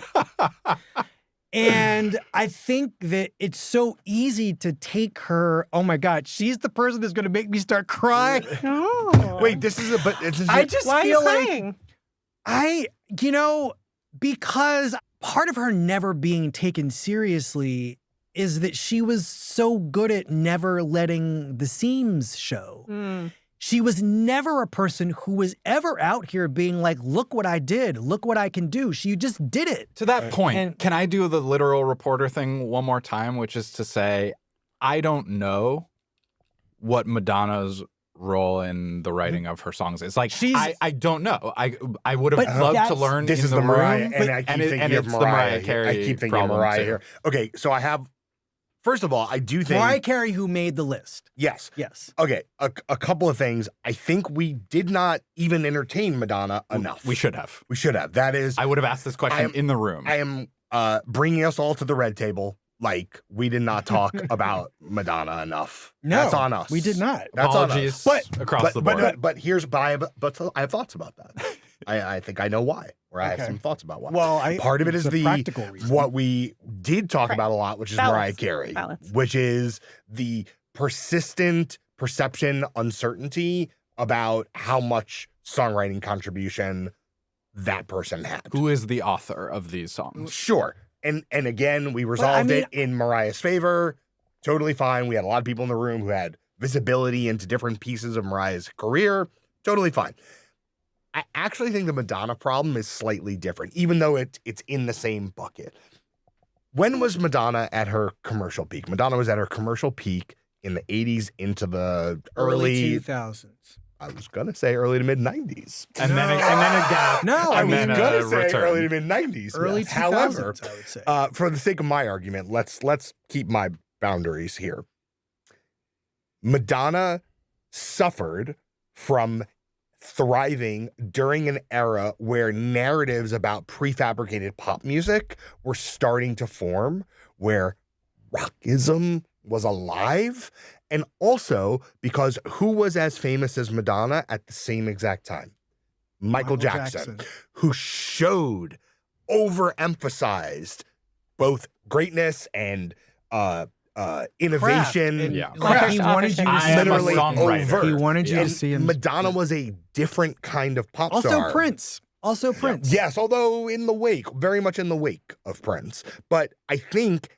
And I think that it's so easy to take her, oh my God, she's the person that's going to make me start crying. Oh. Wait, this is a but it's I just Why are you feel like crying? because part of her never being taken seriously is that she was so good at never letting the seams show. She was never a person who was ever out here being like, look what I did, look what I can do. She just did it. To that point, And- can I do the literal reporter thing one more time, which is to say, I don't know what Madonna's role in the writing of her songs is. Like, She's- I don't know. I would have But loved to that's- learn This in is the the Mariah, room, and I keep and thinking of it's the Mariah. Mariah Carey I keep thinking of problem, Mariah too. here. Okay, so I have. First of all, I do think Mariah Carey, who made the list. yes. Yes. Okay, a couple of things. I think we did not even entertain Madonna enough. We should have. We should have. That is, I would have asked this question in the room. I am bringing us all to the red table. Like, we did not talk about Madonna enough. No, That's on us. we did not. That's on Apologies us. across the board. But here's, but I have thoughts about that. I think I know why, or I have Okay. some thoughts about why. Well, Part of it is it's a the practical reason. what we did talk Right. about a lot, which is Balance. Mariah Carey, Balance. which is the persistent perception uncertainty about how much songwriting contribution that person had. Who is the author of these songs? Sure. And again, we resolved it in Mariah's favor. Totally fine. We had a lot of people in the room who had visibility into different pieces of Mariah's career. Totally fine. I actually think the Madonna problem is slightly different, even though it's in the same bucket. When was Madonna at her commercial peak? Madonna was at her commercial peak in the 80s into the early 2000s. I was gonna say early to mid 90s. And then a gap. No, I I was mean, then gonna a say return. early to mid 90s. early yes. 2000s, However, I would say. for the sake of my argument, let's keep my boundaries here. Madonna suffered from thriving during an era where narratives about prefabricated pop music were starting to form, where rockism was alive, and also because who was as famous as Madonna at the same exact time? Michael Jackson, who showed, overemphasized both greatness and innovation. And, Yeah. like, he wanted you to I see am a literally songwriter. overt. He wanted you Yeah. to see him. Madonna was a different kind of pop Also star. Prince. Also Prince. Yes, although in the wake, very much in the wake of Prince. But I think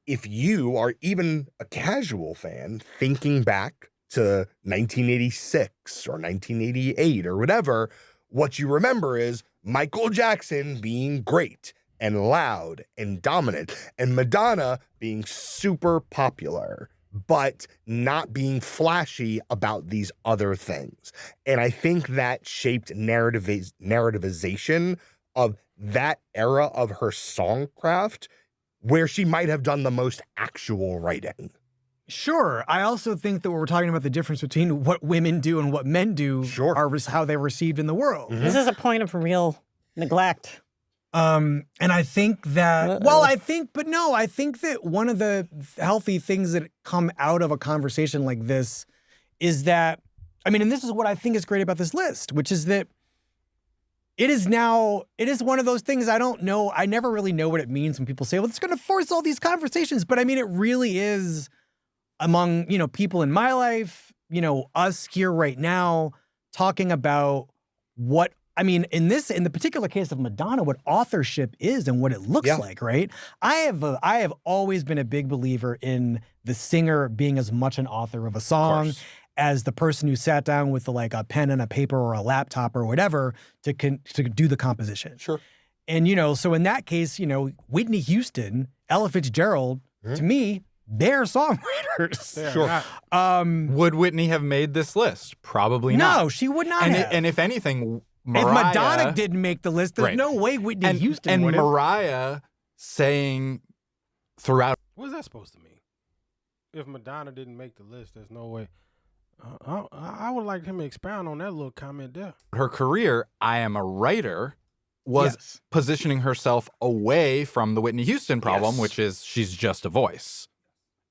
if you are even a casual fan thinking back to 1986 or 1988 or whatever, what you remember is Michael Jackson being great and loud and dominant, and Madonna being super popular, but not being flashy about these other things. And I think that shaped narrativization of that era of her songcraft, where she might have done the most actual writing. Sure. I also think that when we're talking about the difference between what women do and what men do Sure. are how they're received in the world. This is a point of real neglect. And I think that, I think that one of the healthy things that come out of a conversation like this is that, I mean, and this is what I think is great about this list, which is that it is one of those things I don't know. I never really know what it means when people say, well, it's going to force all these conversations. But I mean, it really is among, people in my life, us here right now talking about what, I mean, in the particular case of Madonna, what authorship is and what it looks like, right? I have always been a big believer in the singer being as much an author of a song as the person who sat down with like a pen and a paper or a laptop or whatever to do the composition. Sure. And, so in that case, Whitney Houston, Ella Fitzgerald, to me, they're songwriters. Sure. Would Whitney have made this list? Probably not. No, she would not have. And if anything, Mariah, if Madonna didn't make the list, there's no way Whitney Houston would have. And Mariah saying throughout. What is that supposed to mean? If Madonna didn't make the list, there's no way. I would like him to expound on that little comment there. Her career, I am a writer, was positioning herself away from the Whitney Houston problem, which is she's just a voice.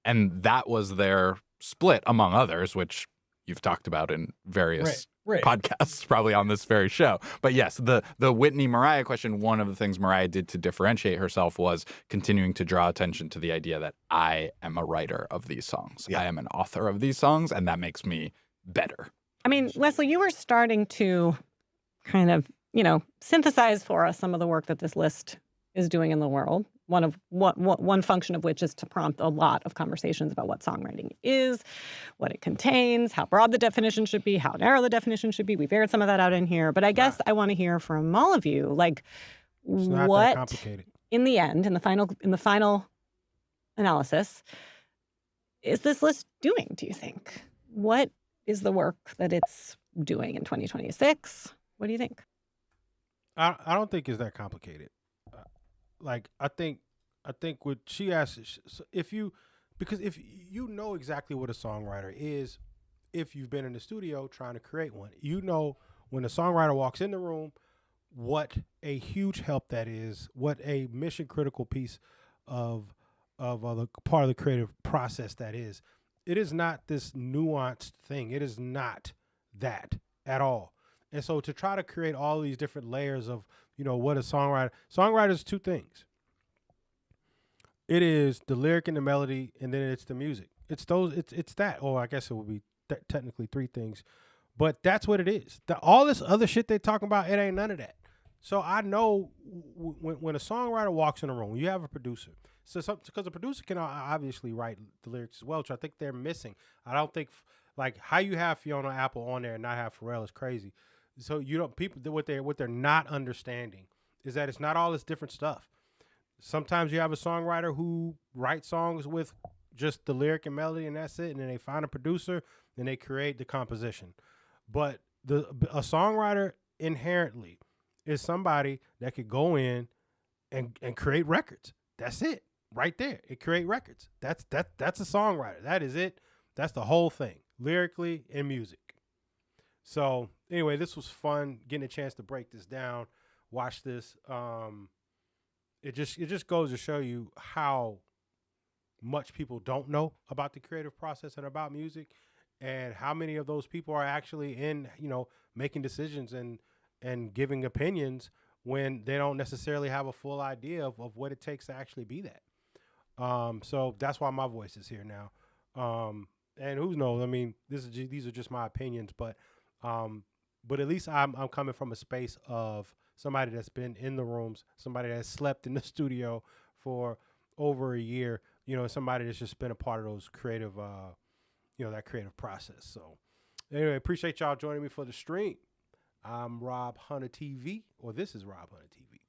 And that was their split, among others, which you've talked about in various podcasts, probably on this very show. But yes, the Whitney Mariah question, one of the things Mariah did to differentiate herself was continuing to draw attention to the idea that I am a writer of these songs. I am an author of these songs, and that makes me better. I mean, Leslie, you were starting to kind of, synthesize for us some of the work that this list is doing in the world. One function of which is to prompt a lot of conversations about what songwriting is, what it contains, how broad the definition should be, how narrow the definition should be. We've aired some of that out in here, but I guess I want to hear from all of you, like it's not what that complicated. In the end, in the final analysis, is this list doing, do you think? What is the work that it's doing in 2026? What do you think? I don't think it's that complicated. I think what she asked, if you know exactly what a songwriter is, if you've been in the studio trying to create one, when a songwriter walks in the room, what a huge help that is, what a mission critical piece of a part of the creative process that is. It is not this nuanced thing. It is not that at all. And so to try to create all these different layers of, what a songwriter is two things. It is the lyric and the melody, and then it's the music. It's that, or I guess it would be technically three things, but that's what it is. All this other shit they talking about, it ain't none of that. So I know when a songwriter walks in a room, you have a producer. So because a producer can obviously write the lyrics as well, which I think they're missing. I don't think like how you have Fiona Apple on there and not have Pharrell is crazy. So what they're not understanding is that it's not all this different stuff. Sometimes you have a songwriter who writes songs with just the lyric and melody and that's it, and then they find a producer and they create the composition. But a songwriter inherently is somebody that could go in and create records. That's it, right there. It create records. That's a songwriter. That is it. That's the whole thing, lyrically and music. So anyway, this was fun getting a chance to break this down, watch this. It just goes to show you how much people don't know about the creative process and about music, and how many of those people are actually in, making decisions and giving opinions when they don't necessarily have a full idea of what it takes to actually be that. So that's why my voice is here now. And who knows? I mean, these are just my opinions, but at least I'm coming from a space of somebody that's been in the rooms, somebody that's slept in the studio for over a year, somebody that's just been a part of those creative, that creative process. So anyway, appreciate y'all joining me for the stream. I'm Rob Hunter TV, or this is Rob Hunter TV.